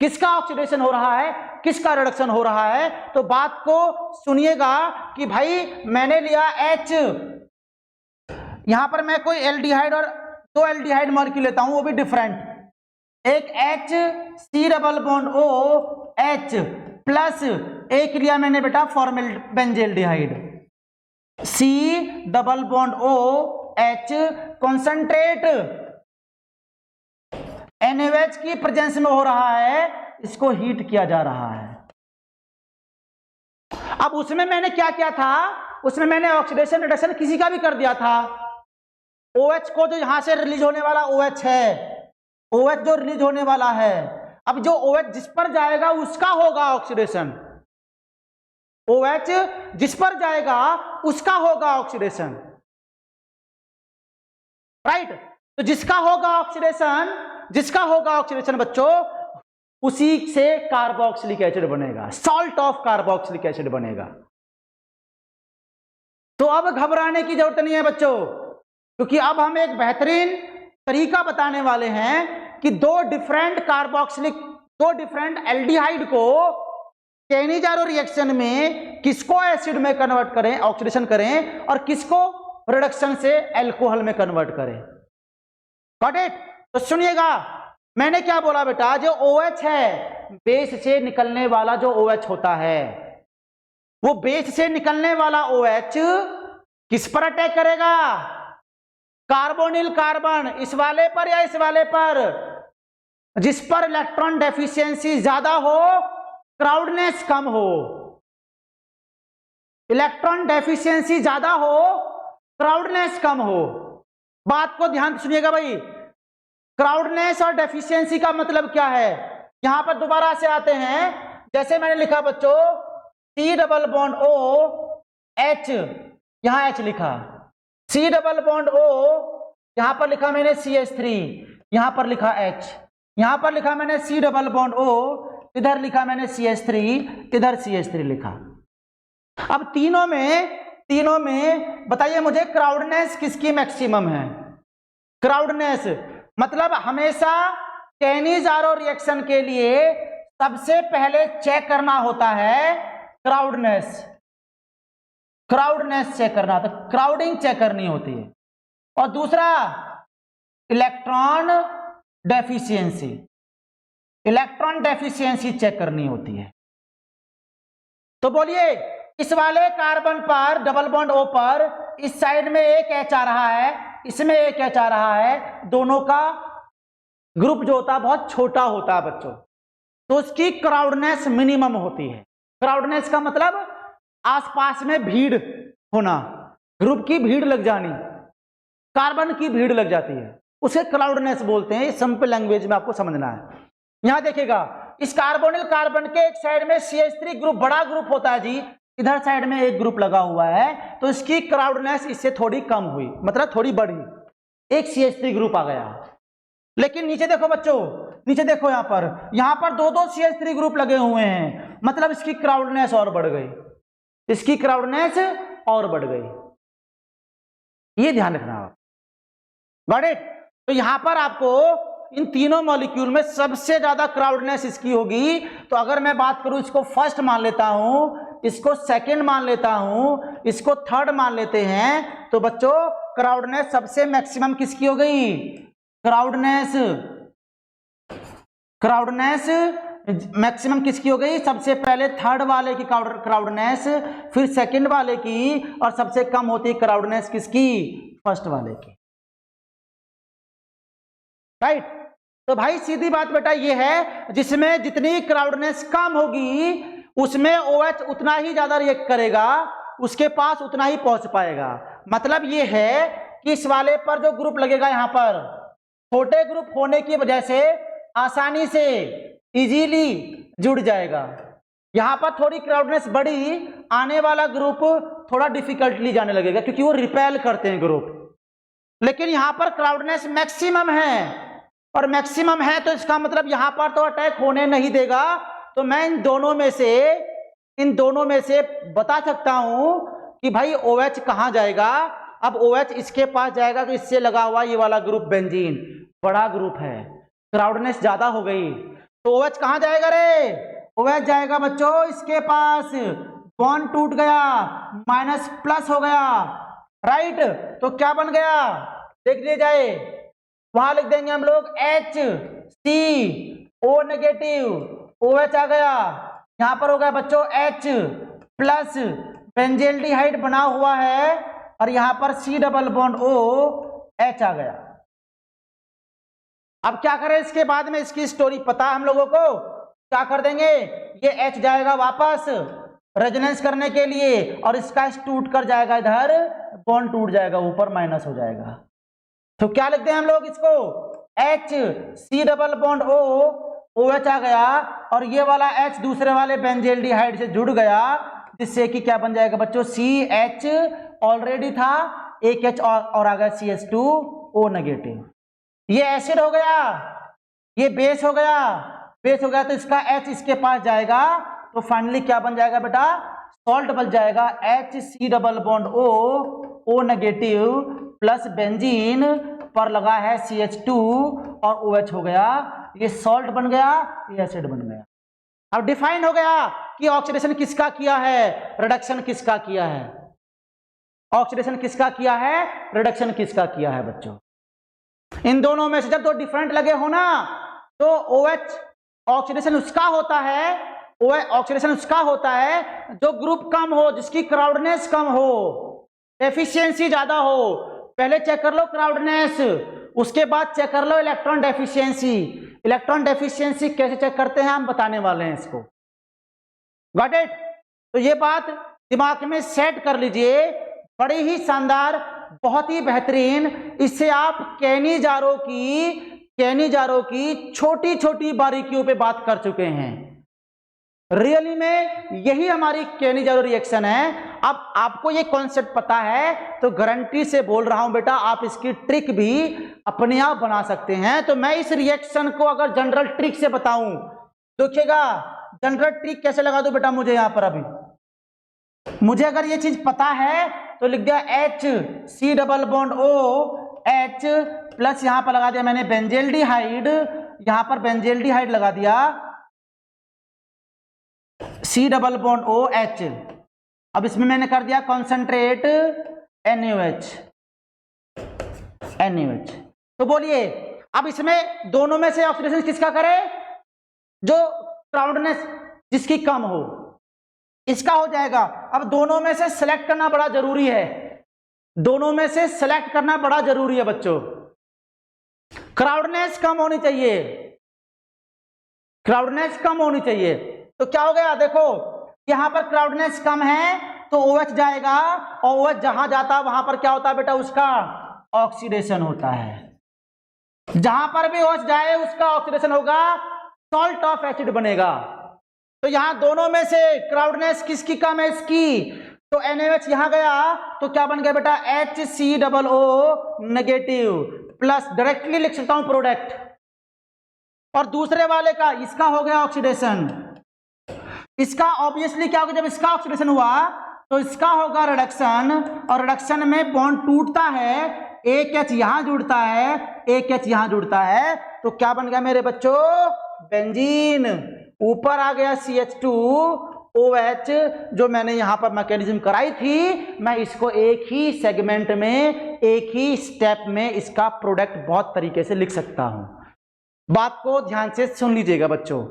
किसका ऑक्सीडेशन हो रहा है, किसका रिडक्शन हो रहा है। तो बात को सुनिएगा कि भाई मैंने लिया H, यहां पर मैं कोई एल्डिहाइड और दो एल्डिहाइड मॉलिक्यूल लेता हूं, वो भी डिफरेंट, एक HC double bond OH plus एक लिया मैंने बेटा formal benzaldehyde, C double bond OH concentrate NaOH की प्रेजेंस में हो रहा है, इसको हीट किया जा रहा है। अब उसमें मैंने क्या किया था, उसमें मैंने ऑक्सीडेशन रिडक्शन किसी का भी कर दिया था। OH को जो यहां से रिलीज होने वाला OH है, OH जो रिलीज होने वाला है, अब जो OH जिस पर जाएगा उसका होगा ऑक्सीडेशन, OH जिस पर जाएगा उसका होगा ऑक्सीडेशन, राइट। तो जिसका होगा ऑक्सीडेशन, जिसका होगा ऑक्सीडेशन बच्चों, उसी से कार्बोक्सिलिक एसिड बनेगा, सॉल्ट ऑफ कार्बोक्सिलिक एसिड बनेगा। तो अब घबराने की जरूरत नहीं है बच्चों, क्योंकि अब हम एक बेहतरीन तरीका बताने वाले हैं कि दो डिफरेंट कार्बोक्सिलिक, दो डिफरेंट एल्डिहाइड को कैनिजारो रिएक्शन में किसको एसिड में कन्वर्ट करें, ऑक्सीडेशन करें, और किसको रिडक्शन से अल्कोहल में कन्वर्ट करें। Got it? तो सुनिएगा, मैंने क्या बोला बेटा, जो OH है, बेस से निकलने वाला जो OH होता है, वो बेस से निकलने वाला OH किस पर अटैक करेगा? कार्बोनिल कार्बन, इस वाले पर या इस वाले पर? जिस पर इलेक्ट्रॉन डेफिशिएंसी ज्यादा हो, क्राउडनेस कम हो, इलेक्ट्रॉन डेफिशिएंसी ज्यादा हो, क्राउडनेस कम हो। बात को ध्यान से सुनिएगा भाई, क्राउडनेस और डेफिशिएंसी का मतलब क्या है? यहां पर दोबारा से आते हैं, जैसे मैंने लिखा बच्चों C डबल बॉन्ड OH, यहां H लिखा, C डबल बॉन्ड O, यहां पर लिखा मैंने CH3, यहां पर लिखा H, यहां पर लिखा मैंने C डबल बॉन्ड O, इधर लिखा मैंने CH3, इधर CH3 लिखा। अब तीनों में बताइए मुझे क्राउडनेस किसकी मैक्सिमम है? क्राउडनेस मतलब हमेशा कैनिजारो रिएक्शन के लिए सबसे पहले चेक करना होता है क्राउडनेस। क्राउडनेस चेक करना, तो क्राउडिंग चेक करनी होती है। और दूसरा electron deficiency, electron deficiency check करनी होती है। तो बोलिए इस वाले कार्बन पर डबल बॉन्ड O पर इस साइड में एक H आ रहा है, इसमें एक H आ रहा है, दोनों का ग्रुप जो होता है बहुत छोटा होता है बच्चों, तो उसकी क्राउडनेस मिनिमम होती है। क्राउडनेस का मतलब आसपास में भीड़ होना, ग्रुप की भीड़ लग जानी, कार्बन की भीड़ लग जाती है, उसे क्राउडनेस बोलते हैं। सिंपल लैंग्वेज में आपको समझना है। यहां देखिएगा इस कार्बोनिल कार्बन के एक साइड में CH3 ग्रुप बड़ा ग्रुप होता है जी, इधर साइड में एक ग्रुप लगा हुआ है, तो इसकी क्राउडनेस इससे थोड़ी कम हुई, मतलब थोड़ी बढ़ी, एक CH3 ग्रुप आ गया। लेकिन नीचे देखो बच्चों, नीचे देखो यहां पर दो दो CH3 ग्रुप लगे हुए हैं, मतलब इसकी क्राउडनेस और बढ़ गई, इसकी क्राउडनेस और बढ़ गई, ये ध्यान रखना आप। Got it? तो यहां पर आपको इन तीनों मॉलिक्यूल में सबसे ज्यादा क्राउडनेस इसकी होगी। तो अगर मैं बात करूं, इसको फर्स्ट मान लेता हूं, इसको सेकंड मान लेता हूं, इसको थर्ड मान लेते हैं, तो बच्चों क्राउडनेस सबसे मैक्सिमम किसकी हो गई? क्राउडनेस मैक्सिमम किसकी हो गई? सबसे पहले थर्ड वाले की क्राउडनेस, फिर सेकंड वाले की, और सबसे कम होती है क्राउडनेस किसकी? फर्स्ट वाले की। राइट? तो भाई सीधी बात बेटा ये है, जिसमें जितनी क्राउडनेस कम होगी उसमें OH उतना ही ज्यादा रिएक्ट करेगा, उसके पास उतना ही पहुंच पाएगा। मतलब ये है कि इस वाले पर जो ग्रुप लगेगा, यहां पर छोटे ग्रुप होने की वजह से आसानी से इजीली जुड़ जाएगा। यहां पर थोड़ी क्राउडनेस बढ़ी, आने वाला ग्रुप थोड़ा डिफिकल्टली जाने लगेगा, क्योंकि वो रिपेल करते हैं ग्रुप। लेकिन यहां पर क्राउडनेस मैक्सिमम है, और मैक्सिमम है तो इसका मतलब यहां पर तो अटैक होने नहीं देगा। तो मैं इन दोनों में से बता सकता हूं कि भाई OH कहां जाएगा। अब OH इसके पास जाएगा, तो इससे लगा हुआ ये वाला ग्रुप बेंजीन बड़ा ग्रुप है, क्राउडनेस ज्यादा हो गई, तो OH कहां जाएगा रे? OH जाएगा बच्चों इसके पास, बॉन्ड टूट गया, माइनस प्लस हो गया। राइट? तो क्या बन गया देख लिया जाए, वहां लिख देंगे हम लोग HCO नेगेटिव, OH आ गया, यहां पर हो गया बच्चों H प्लस, बेंजील्डिहाइड बना हुआ है, और यहां पर C double bond O H आ गया। अब क्या करें इसके बाद में, इसकी स्टोरी पता है हम लोगों को, क्या कर देंगे, ये H जाएगा वापस रेजोनेंस करने के लिए, और इसका टूट कर जाएगा इधर, बॉन्ड टूट जाएगा, ऊपर माइनस हो जाएगा। तो क्या लिखते हैं हम लोग इसको, HC double bond O, OH आ गया, और ये वाला H दूसरे वाले बेंजील्डिहाइड से जुड़ गया, जिससे कि क्या बन जाएगा बच्चों, CH ऑलरेडी था, एक H और आ गया CH2O नेगेटिव। ये एसिड हो गया, ये बेस हो गया, तो इसका H इसके पास जाएगा, तो फाइनली क्या बन जाएगा बेटा, सॉल्ट बन जाएगा HC double bond O negative plus benzene पर लगा है CH2 और OH हो गया, ये सॉल्ट बन गया, ये एसिड बन गया। अब डिफाइन हो गया कि ऑक्सीडेशन किसका किया है, रिडक्शन किसका किया है, ऑक्सीडेशन किसका किया है, रिडक्शन किसका किया है बच्चों। इन दोनों में से जब दो डिफरेंट लगे हो ना, तो OH ऑक्सीडेशन उसका होता है, OH ऑक्सीडेशन उसका होता है जो ग्रुप कम हो, जिसकी क्राउडनेस कम हो, एफिशिएंसी ज्यादा हो। पहले चेक कर लो क्राउडनेस, उसके बाद चेक कर low electron deficiency. Electron deficiency कैसे चेक करते हैं हम बताने वाले हैं इसको। Got it? तो ये बात दिमाग में सेट कर लीजिए, बड़ी ही शानदार, बहुत ही बेहतरीन। इससे आप कैनी जारों की छोटी छोटी बारीकियों पे बात कर चुके हैं। रियली में यही हमारी कैनी जारो रिएक्शन है। अब आपको ये कॉन्सेप्ट पता है तो गारंटी से बोल रहा हूं बेटा, आप इसकी ट्रिक भी अपने आप बना सकते हैं। तो मैं इस रिएक्शन को अगर जनरल ट्रिक से बताऊं, देखिएगा जनरल ट्रिक कैसे लगा दो बेटा मुझे यहां पर। अभी मुझे अगर ये चीज पता है तो लिख दिया HC double bond O H plus, यहां पर लगा दिया मैंने बेंजील्डिहाइड, यहां पर बेंजील्डिहाइड लगा दिया, C double bond O H, अब इसमें मैंने कर दिया कॉन्सेंट्रेट NaOH। तो बोलिए अब इसमें दोनों में से ऑक्सीडेशन किसका करे? जो क्राउडनेस जिसकी कम हो इसका हो जाएगा। अब दोनों में से सिलेक्ट करना बड़ा जरूरी है, दोनों में से सिलेक्ट करना बड़ा जरूरी है बच्चों। क्राउडनेस कम होनी चाहिए, क्राउडनेस कम होनी चाहिए। तो क्या हो गया, देखो यहां पर क्राउडनेस कम है तो OH जाएगा, और OH जहां जाता है वहां पर क्या होता है बेटा, उसका ऑक्सीडेशन होता है। जहां पर भी OH जाए उसका ऑक्सीडेशन होगा, सॉल्ट ऑफ एसिड बनेगा। तो यहां दोनों में से क्राउडनेस किसकी कम है? इसकी। तो NaOH यहां गया तो क्या बन गया बेटा, HCOO नेगेटिव प्लस, डायरेक्टली लिख सकता हूं प्रोडक्ट, और दूसरे वाले का इसका हो गया ऑक्सीडेशन। इसका ऑब्वियसली क्या होगा, जब इसका ऑक्सीडेशन हुआ तो इसका होगा रिडक्शन, और रिडक्शन में बॉन्ड टूटता है, एक H यहां जुड़ता है, एक H यहां जुड़ता है, तो क्या बन गया मेरे बच्चों, बेंजीन। ऊपर आ गया CH2OH, जो मैंने यहां पर मैकेनिज्म कराई थी, मैं इसको एक ही सेगमेंट में, एक ही स्टेप में इसका प्रोडक्ट बहुत तरीके से लिख सकता हूं। बात को ध्यान से सुन लीजिएगा बच्चों,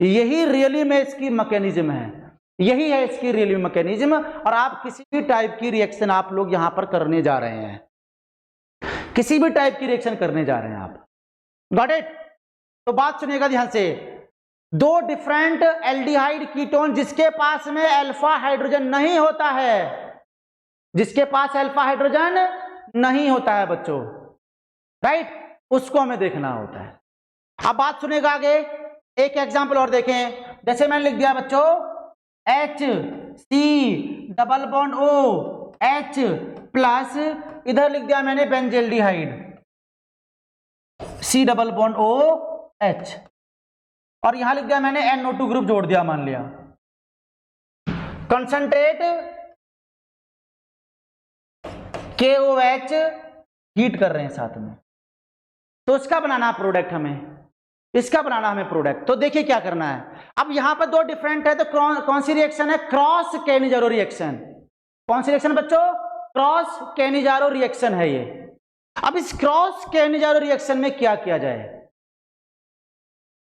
यही रियली में इसकी मैकेनिज्म है, यही है इसकी रियली मैकेनिज्म। और आप किसी भी टाइप की रिएक्शन आप लोग यहां पर करने जा रहे हैं, किसी भी टाइप की रिएक्शन करने जा रहे हैं आप, गॉट इट। तो बात सुनिएगा ध्यान से, दो डिफरेंट एल्डिहाइड कीटोन जिसके पास में अल्फा हाइड्रोजन नहीं होता है, जिसके पास अल्फा हाइड्रोजन नहीं होता है बच्चों, राइट, उसको हमें देखना होता है। अब बात सुनेगा आगे, एक एग्जांपल और देखें। जैसे मैंने लिख दिया बच्चों HC≡OH प्लस, इधर लिख दिया मैंने बेंजल्डिहाइड C≡OH, और यहां लिख दिया मैंने NO2 ग्रुप जोड़ दिया, मान लिया। कंसंट्रेट KOH हीट कर रहे हैं साथ में, तो इसका बनाना प्रोडक्ट हमें, इसका बनाना हमें प्रोडक्ट। तो देखिए क्या करना है। अब यहां पर दो डिफरेंट है, तो कौन सी रिएक्शन है, क्रॉस कैनिजारो रिएक्शन। कौन सी रिएक्शन बच्चों, क्रॉस कैनिजारो रिएक्शन है ये। अब इस क्रॉस कैनिजारो रिएक्शन में क्या किया जाए,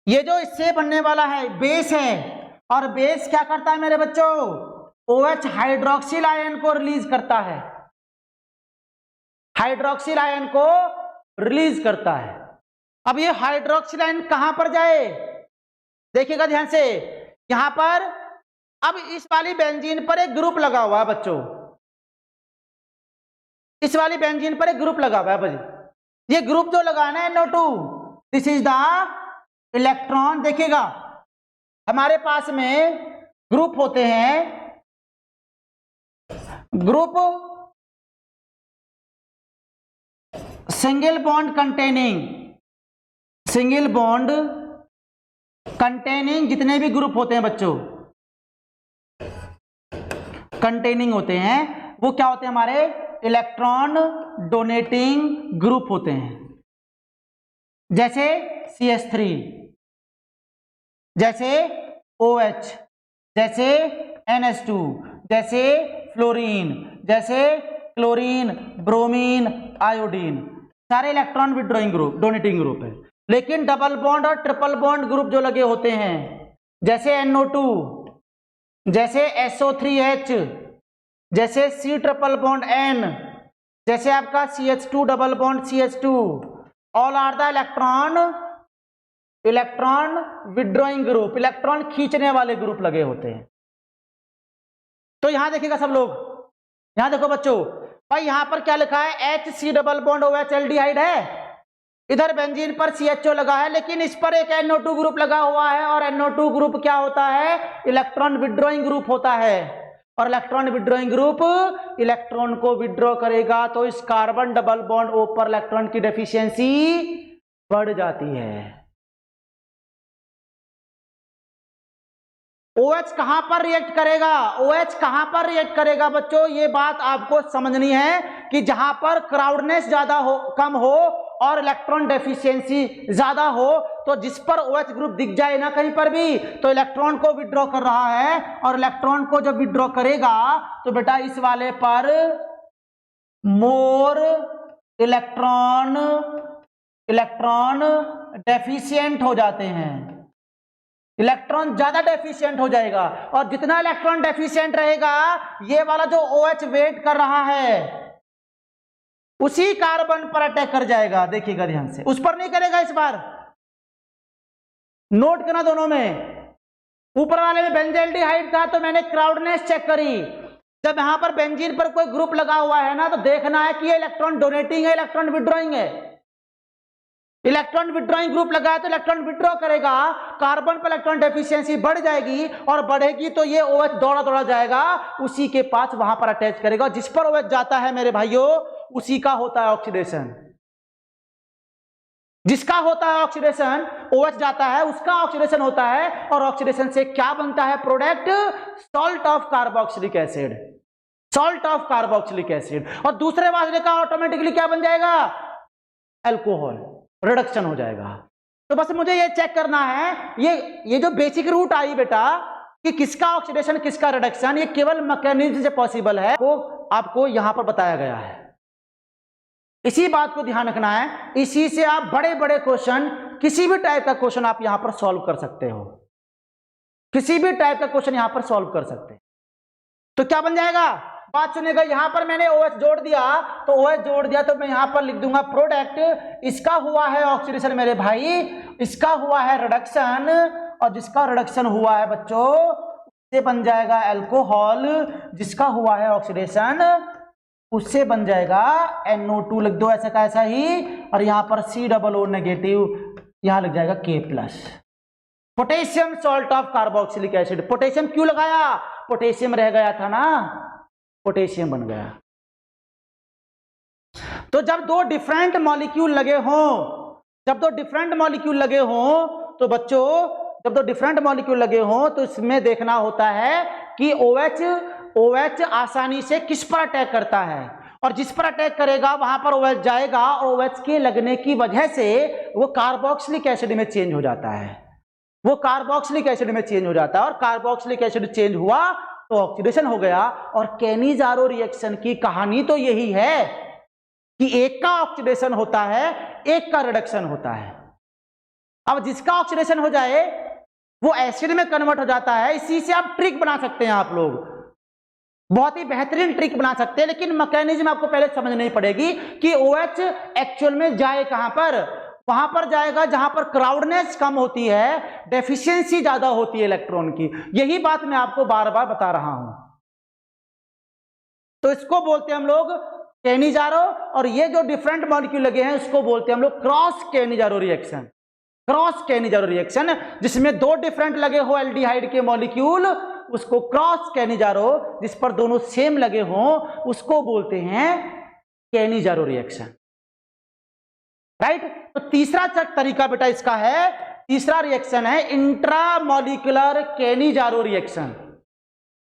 ये जो इससे बनने वाला है बेस है, और बेस क्या करता है मेरे बच्चों, OH हाइड्रोक्सिल आयन को रिलीज करता है, हाइड्रोक्सिल आयन को रिलीज करता है। अब ये हाइड्रोक्सिल आयन कहां पर जाए, देखिएगा ध्यान से, यहां पर अब इस वाली बेंजीन पर एक ग्रुप लगा हुआ है बच्चों, इस वाली बेंजीन पर एक ग्रुप लगा हुआ है बच्चों। ये ग्रुप जो लगाना है NO2, this is the electron. देखिएगा हमारे पास में ग्रुप होते हैं, ग्रुप सिंगल बॉन्ड कंटेनिंग जितने भी ग्रुप होते हैं बच्चों, कंटेनिंग होते हैं, वो क्या होते हैं, हमारे इलेक्ट्रॉन डोनेटिंग ग्रुप होते हैं। जैसे CH3, जैसे OH, जैसे NH2, जैसे फ्लोरीन, जैसे क्लोरीन, ब्रोमीन, आयोडीन, सारे electron withdrawing group, donating group है। लेकिन डबल बॉन्ड और ट्रिपल बॉन्ड ग्रुप जो लगे होते हैं, जैसे NO2, जैसे SO3H, जैसे C≡N, जैसे आपका CH2 double bond CH2, all are the electron withdrawing group, electron खींचने वाले ग्रुप लगे होते हैं। तो यहां देखिएगा सब लोग, यहां देखो बच्चों, भाई यहां पर क्या लिखा है, HC≡OH एल्डिहाइड है, इधर बेंजीन पर CHO लगा है, लेकिन इस पर एक NO2 ग्रुप लगा हुआ है, और NO2 ग्रुप क्या होता है, इलेक्ट्रॉन विड्रॉइंग ग्रुप होता है। और इलेक्ट्रॉन विड्रॉइंग ग्रुप इलेक्ट्रॉन को विड्रॉ करेगा, तो इस कार्बन डबल बॉन्ड O पर इलेक्ट्रॉन की डेफिशिएंसी बढ़ जाती है। OH कहां पर रिएक्ट करेगा, OH कहां पर रिएक्ट करेगा बच्चों, ये बात आपको समझनी है कि जहां पर क्राउडनेस ज्यादा हो, कम हो, और इलेक्ट्रॉन डेफिशिएंसी ज्यादा हो, तो जिस पर OH ग्रुप दिख जाए ना कहीं पर भी, तो इलेक्ट्रॉन को विड्रॉ कर रहा है, और इलेक्ट्रॉन को जब विड्रॉ करेगा तो बेटा इस वाले पर मोर इलेक्ट्रॉन डेफिशिएंट हो जाते हैं, इलेक्ट्रॉन ज्यादा डेफिशिएंट हो जाएगा, और जितना इलेक्ट्रॉन डेफिशिएंट रहेगा ये वाला जो OH वेट कर रहा है उसी कार्बन पर अटैक कर जाएगा। देखिएगा ध्यान से, उस पर नहीं करेगा इस बार, नोट करना दोनों में। ऊपर वाले में बेंजल्डिहाइड था तो मैंने क्राउडनेस चेक करी, जब यहां पर बेंजीन पर कोई ग्रुप लगा हुआ है ना तो देखना है कि ये इलेक्ट्रॉन डोनेटिंग है, इलेक्ट्रॉन विड्रॉइंग है। इलेक्ट्रॉन विड्रॉइंग ग्रुप लगा है तो इलेक्ट्रॉन विड्रॉ करेगा, कार्बन पर इलेक्ट्रॉन डेफिशिएंसी बढ़ जाएगी, और बढ़ेगी तो ये OH दौड़ा दौड़ा जाएगा उसी के पास, वहां पर अटैच करेगा। जिस पर OH जाता है मेरे भाइयों उसी का होता है ऑक्सीडेशन, जिसका होता है ऑक्सीडेशन, OH जाता है उसका ऑक्सीडेशन होता है, और ऑक्सीडेशन से क्या बनता है product, salt of carboxylic acid, salt of carboxylic acid, और दूसरे वाले का ऑटोमेटिकली क्या बन जाएगा, अल्कोहल, रिडक्शन हो जाएगा। तो बस मुझे ये चेक करना है, ये जो बेसिक रूट आई बेटा कि किसका ऑक्सीडेशन किसका रिडक्शन, ये केवल मैकेनिज्म से पॉसिबल है, वो आपको यहां पर बताया गया है। इसी बात को ध्यान रखना है, इसी से आप बड़े बड़े क्वेश्चन, किसी भी टाइप का क्वेश्चन आप यहां पर सॉल्व कर सकते हो, किसी भी टाइप का क्वेश्चन यहां पर सॉल्व कर सकते हैं। तो क्या बन जाएगा, बात सुनेगा, यहां पर मैंने OH जोड़ दिया, तो OH जोड़ दिया तो मैं यहां पर लिख दूंगा प्रोडक्ट, इसका हुआ है ऑक्सीडेशन मेरे भाई, इसका हुआ है रिडक्शन, और जिसका रिडक्शन हुआ है बच्चों उससे बन जाएगा अल्कोहल, जिसका हुआ है ऑक्सीडेशन उससे बन जाएगा NO2, लिख दो ऐसा का ऐसा ही, और यहां पर COO नेगेटिव, यहां लग जाएगा K+, potassium salt of carboxylic acid. Potassium क्यों लगाया, पोटेशियम रह गया था ना, पोटेशियम बन गया। तो जब दो डिफरेंट मॉलिक्यूल लगे हों, जब दो डिफरेंट मॉलिक्यूल लगे हों तो बच्चों, जब दो डिफरेंट मॉलिक्यूल लगे हों तो इसमें देखना होता है कि OH आसानी से किस पर अटैक करता है, और जिस पर अटैक करेगा वहां पर OH जाएगा, और OH के लगने की वजह से वो कार्बोक्सिलिक एसिड में चेंज हो जाता है, वो कार्बोक्सिलिक एसिड में चेंज हो जाता है, और कार्बोक्सिलिक एसिड चेंज हुआ तो ऑक्सीडेशन हो गया। और कैनिजारो रिएक्शन की कहानी तो यही है कि एक का ऑक्सीडेशन होता है, एक का रिडक्शन होता है। अब जिसका ऑक्सीडेशन हो जाए वो एसिड में कन्वर्ट हो जाता है। इसी से आप ट्रिक बना सकते हैं, आप लोग बहुत ही बेहतरीन ट्रिक बना सकते हैं, लेकिन मैकेनिज्म आपको पहले समझनी पड़ेगी कि OH एक्चुअल में जाए कहां पर, वहां पर जाएगा जहां पर क्राउडनेस कम होती है, डेफिशिएंसी ज्यादा होती है इलेक्ट्रॉन की। यही बात मैं आपको बार बार बता रहा हूं। तो इसको बोलते हैं हम लोग कैनिजारो, और ये जो डिफरेंट मॉलिक्यूल लगे हैं उसको बोलते हैं हम लोग cross Cannizzaro reaction, cross Cannizzaro reaction, जिसमें दो डिफरेंट लगे हो एल्डिहाइड के मॉलिक्यूल उसको क्रॉस कैनिजारो, जिस पर दोनों सेम लगे हों उसको बोलते हैं कैनिजारो रिएक्शन, राइट। तो तीसरा तरीका बेटा इसका है, तीसरा रिएक्शन है इंट्रामॉलिक्यूलर कैनिजारो रिएक्शन।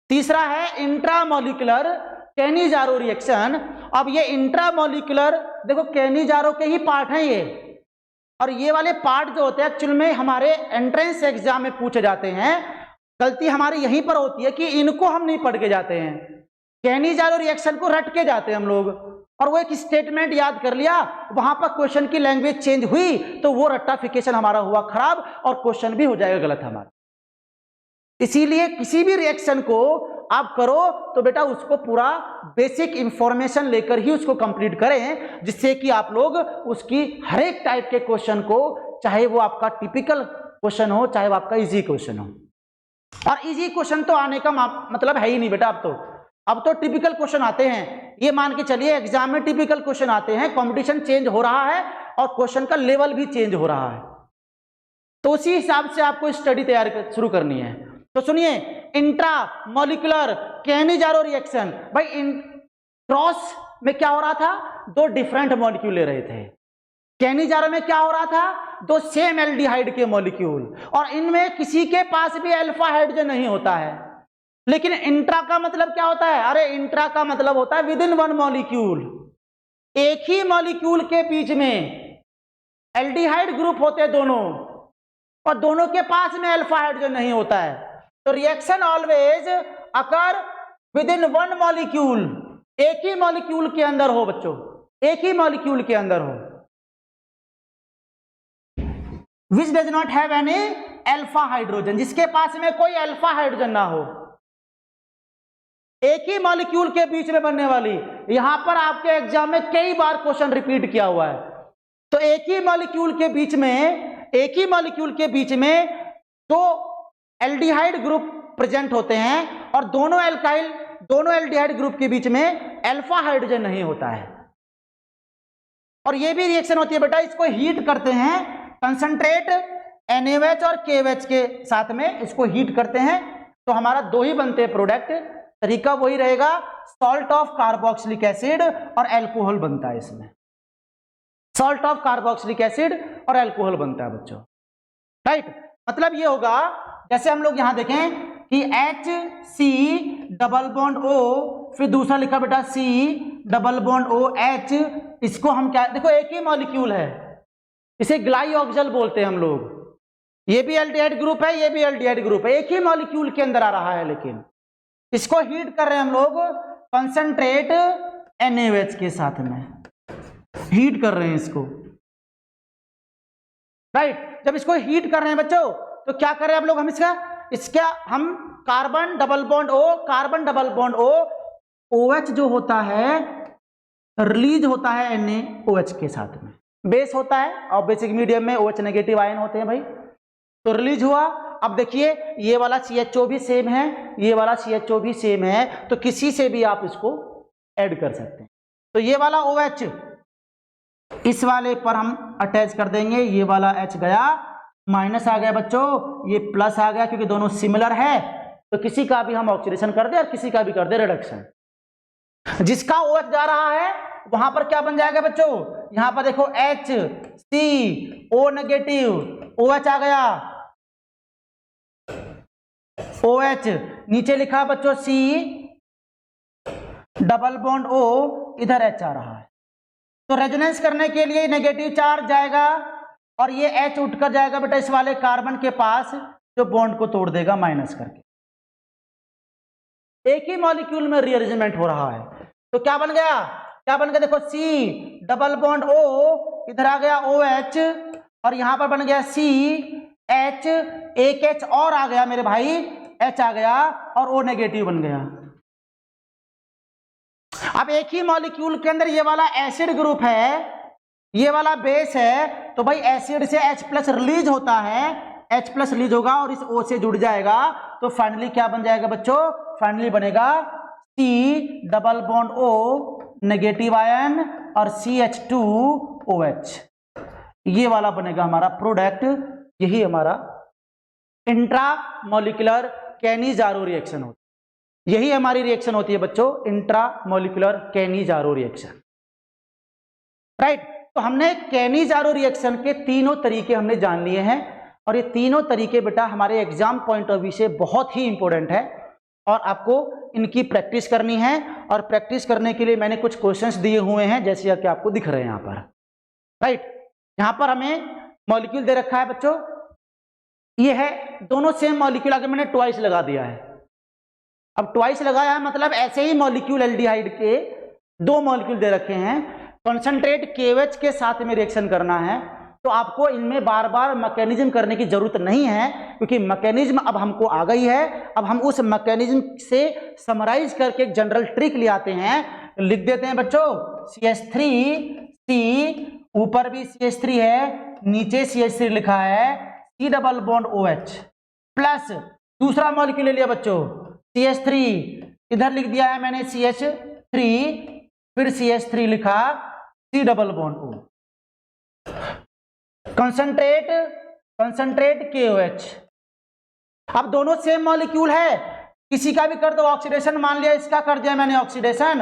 तीसरा है इंट्रामॉलिक्यूलर कैनिजारो रिएक्शन। अब ये इंट्रामॉलिक्यूलर, देखो कैनिजारो के ही पार्ट हैं ये, और ये वाले पार्ट जो होते हैं एक्चुअल में हमारे एंट्रेंस एग्जाम में पूछे जाते हैं। गलती हमारी यहीं पर होती है कि इनको हम नहीं पढ़ के जाते हैं, कैनिजारो रिएक्शन को रट के जाते हैं हम लोग, और वो एक स्टेटमेंट याद कर लिया, वहां पर क्वेश्चन की लैंग्वेज चेंज हुई तो वो रट्टाफिकेशन हमारा हुआ खराब, और क्वेश्चन भी हो जाएगा गलत हमारा। इसीलिए किसी भी रिएक्शन को आप करो तो बेटा उसको पूरा बेसिक इंफॉर्मेशन लेकर ही उसको कंप्लीट करें, जिससे कि आप लोग उसकी हर एक टाइप के क्वेश्चन को, चाहे वो आपका टिपिकल क्वेश्चन हो चाहे वो आपका इजी क्वेश्चन हो, और इजी क्वेश्चन तो आने का मतलब है ही नहीं बेटा, अब तो टिपिकल क्वेश्चन आते हैं। ये मान के चलिए एग्जाम में टिपिकल क्वेश्चन आते हैं, कंपटीशन चेंज हो रहा है और क्वेश्चन का लेवल भी चेंज हो रहा है, तो उसी हिसाब से आपको स्टडी तैयार शुरू करनी है। तो सुनिए, इंट्रा मॉलिक्यूलर कैनिजारो रिएक्शन, भाई क्रॉस में क्या हो रहा था, दो डिफरेंट मॉलिक्यूल ले रहे थे। कैनिजारो में क्या हो रहा था, दो सेम एल्डिहाइड के मॉलिक्यूल, और इनमें किसी के पास भी अल्फा हाइड्रोजन नहीं होता है। लेकिन इंट्रा का मतलब क्या होता है, अरे इंट्रा का मतलब होता है विद इन वन मॉलिक्यूल, एक ही मॉलिक्यूल के बीच में एल्डिहाइड ग्रुप होते हैं दोनों, और दोनों के पास में अल्फा हाइड्रोजन नहीं होता है, तो reaction always occur with in one molecule, एक ही मॉलिक्यूल के अंदर हो बच्चों, एक ही मॉलिक्यूल के अंदर हो, which does not have any alpha hydrogen, जिसके पास में कोई अल्फा हाइड्रोजन ना हो, एक ही मॉलिक्यूल के बीच में बनने वाली। यहां पर आपके एग्जाम में कई बार क्वेश्चन रिपीट किया हुआ है, तो एक ही मॉलिक्यूल के बीच में, एक ही मॉलिक्यूल के बीच में दो एल्डिहाइड ग्रुप प्रेजेंट होते हैं, और दोनों एल्काइल, दोनों एल्डिहाइड ग्रुप के बीच में अल्फा हाइड्रोजन नहीं होता है। और ये भी रिएक्शन होती है बेटा, इसको हीट करते हैं, कंसंट्रेट NaOH और KOH के साथ में इसको हीट करते हैं, तो हमारा दो ही बनते हैं प्रोडक्ट, तरीका वही रहेगा, सॉल्ट ऑफ कार्बोक्सिलिक एसिड और अल्कोहल बनता है इसमें, सॉल्ट ऑफ कार्बोक्सिलिक एसिड और अल्कोहल बनता है बच्चों, राइट। मतलब ये होगा, जैसे हम लोग यहां देखें कि HC डबल बॉन्ड O, फिर दूसरा लिखा बेटा C डबल बॉन्ड OH, इसको हम क्या, देखो एक ही मॉलिक्यूल है, इसे ग्लाइऑक्सिल बोलते हैं हम लोग, ये भी एल्डिहाइड ग्रुप है, ये भी एल्डिहाइड ग्रुप है, एक ही मॉलिक्यूल के अंदर आ रहा है, लेकिन इसको हीट कर रहे हैं हम लोग कंसंट्रेट NaOH के साथ में, हीट कर रहे हैं इसको, राइट। जब इसको हीट कर रहे हैं बच्चों, तो क्या कर रहे हैं आप लोग, हम इसका हम carbon double bond O, carbon double bond O, OH जो होता है रिलीज होता है NaOH के साथ में, बेस होता है और बेसिक मीडियम में OH नेगेटिव आयन होते हैं भाई, तो रिलीज हुआ। अब देखिए ये वाला CHO भी सेम है, ये वाला CHO भी सेम है, तो किसी से भी आप इसको ऐड कर सकते हैं। तो ये वाला OH इस वाले पर हम अटैच कर देंगे, ये वाला H गया, माइनस आ गया बच्चों, ये प्लस आ गया, क्योंकि दोनों सिमिलर है, तो किसी का भी हम ऑक्सीडेशन कर दे और किसी का भी कर दे रिडक्शन। जिसका OH जा रहा है वहां पर क्या बन जाएगा बच्चों, यहां पर देखो HCO नेगेटिव, OH आ गया, OH नीचे लिखा बच्चों C डबल बॉन्ड O, इधर H आ रहा है, तो रेजोनेंस करने के लिए नेगेटिव चार्ज जाएगा और ये H उठकर जाएगा बेटा इस वाले कार्बन के पास, जो बॉन्ड को तोड़ देगा माइनस करके, एक ही मॉलिक्यूल में रीअरेंजमेंट हो रहा है। तो क्या बन गया, क्या बन गया, देखो C डबल बॉन्ड O, इधर आ गया OH, और यहां पर बन गया CH, एक H और आ गया मेरे भाई, H आ गया और O नेगेटिव बन गया। अब एक ही मॉलिक्यूल के अंदर ये वाला एसिड ग्रुप है, ये वाला बेस है, तो भाई एसिड से H प्लस रिलीज होता है, H प्लस रिलीज होगा और इस O से जुड़ जाएगा, तो फाइनली क्या बन जाएगा बच्चों, फाइनली बनेगा C double bond O negative ion और CH2OH, ये वाला बनेगा हमारा प्रोडक्ट। यही हमारा इंट्रा मॉलिक्यूलर कैनी-जारो रिएक्शन होती है, यही हमारी रिएक्शन होती है बच्चों, इंट्रा मॉलिक्यूलर कैनी-जारो रिएक्शन, राइट। तो हमने कैनी-जारो रिएक्शन के तीनों तरीके हमने जान लिए हैं, और ये तीनों तरीके बेटा हमारे एग्जाम पॉइंट ऑफ व्यू से बहुत ही इंपॉर्टेंट है, और आपको इनकी प्रैक्टिस करनी है। और प्रैक्टिस करने के लिए मैंने कुछ क्वेश्चंस दिए हुए हैं, जैसे कि आपको दिख रहे हैं यहाँ पर, राइट। यहाँ पर हमें मॉलिक्यूल दे रखा है बच्चों, ये है दोनों सेम मॉलिक्यूल, आगे मैंने ट्वाइस लगा दिया है। अब ट्वाइस लगाया है मतलब ऐसे ही मॉलिक्यूल एल्डिहाइड के दो मॉलिक्यूल दे रखे हैं, कंसंट्रेट KOH के साथ में रिएक्शन करना है, तो आपको इनमें बार बार मैकेनिज्म करने की जरूरत नहीं है, क्योंकि मैकेनिज्म अब हमको आ गई है। अब हम उस मैकेनिज्म से समराइज करके एक जनरल ट्रिक ले आते हैं, लिख देते हैं बच्चों CH3C, ऊपर भी CH3 है, नीचे CH3 लिखा है, C double bond OH plus दूसरा मॉलिक्यूल ले लिया बच्चों CH3, इधर लिख दिया है मैंने CH3, फिर CH3 लिखा, C double bond O, concentrate KOH। अब दोनों सेम मॉलिक्यूल है, किसी का भी कर दो ऑक्सीडेशन, मान लिया इसका कर दिया मैंने ऑक्सीडेशन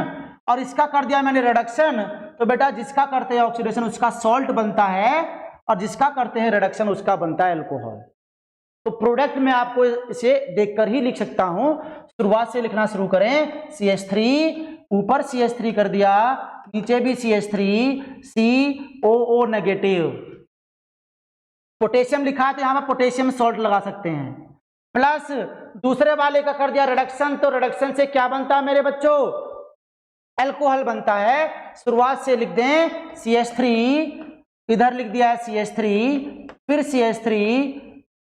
और इसका कर दिया मैंने रिडक्शन, तो बेटा जिसका करते हैं ऑक्सीडेशन उसका सॉल्ट बनता है, और जिसका करते हैं रिडक्शन उसका बनता है अल्कोहल। तो प्रोडक्ट में आपको इसे देखकर ही लिख सकता हूं, शुरुआत से लिखना शुरू करें, CH3, ऊपर CH3 कर दिया, नीचे भी CH3, COO नेगेटिव, पोटेशियम लिखा है तो यहां पर पोटेशियम सॉल्ट लगा सकते हैं, प्लस दूसरे वाले का कर दिया रिडक्शन, तो रिडक्शन से क्या बनता है मेरे बच्चों, अल्कोहल बनता है। शुरुआत से लिख दें CH3, इधर लिख दिया है CH3, फिर CH3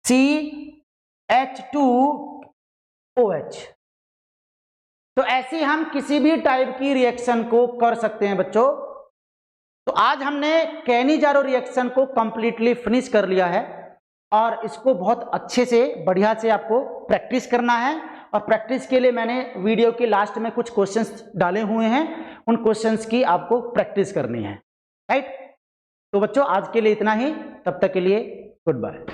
CH2OH। तो ऐसी हम किसी भी टाइप की रिएक्शन को कर सकते हैं बच्चों। तो आज हमने कैनिजारो रिएक्शन को कंप्लीटली फिनिश कर लिया है और इसको बहुत अच्छे से बढ़िया से आपको प्रैक्टिस करना है। और प्रैक्टिस के लिए मैंने वीडियो के लास्ट में कुछ क्वेश्चंस डाले हुए हैं, उन क्वेश्चंस की आपको प्रैक्टिस करनी है, राइट। तो बच्चों आज के लिए इतना ही, तब तक के लिए गुड बाय।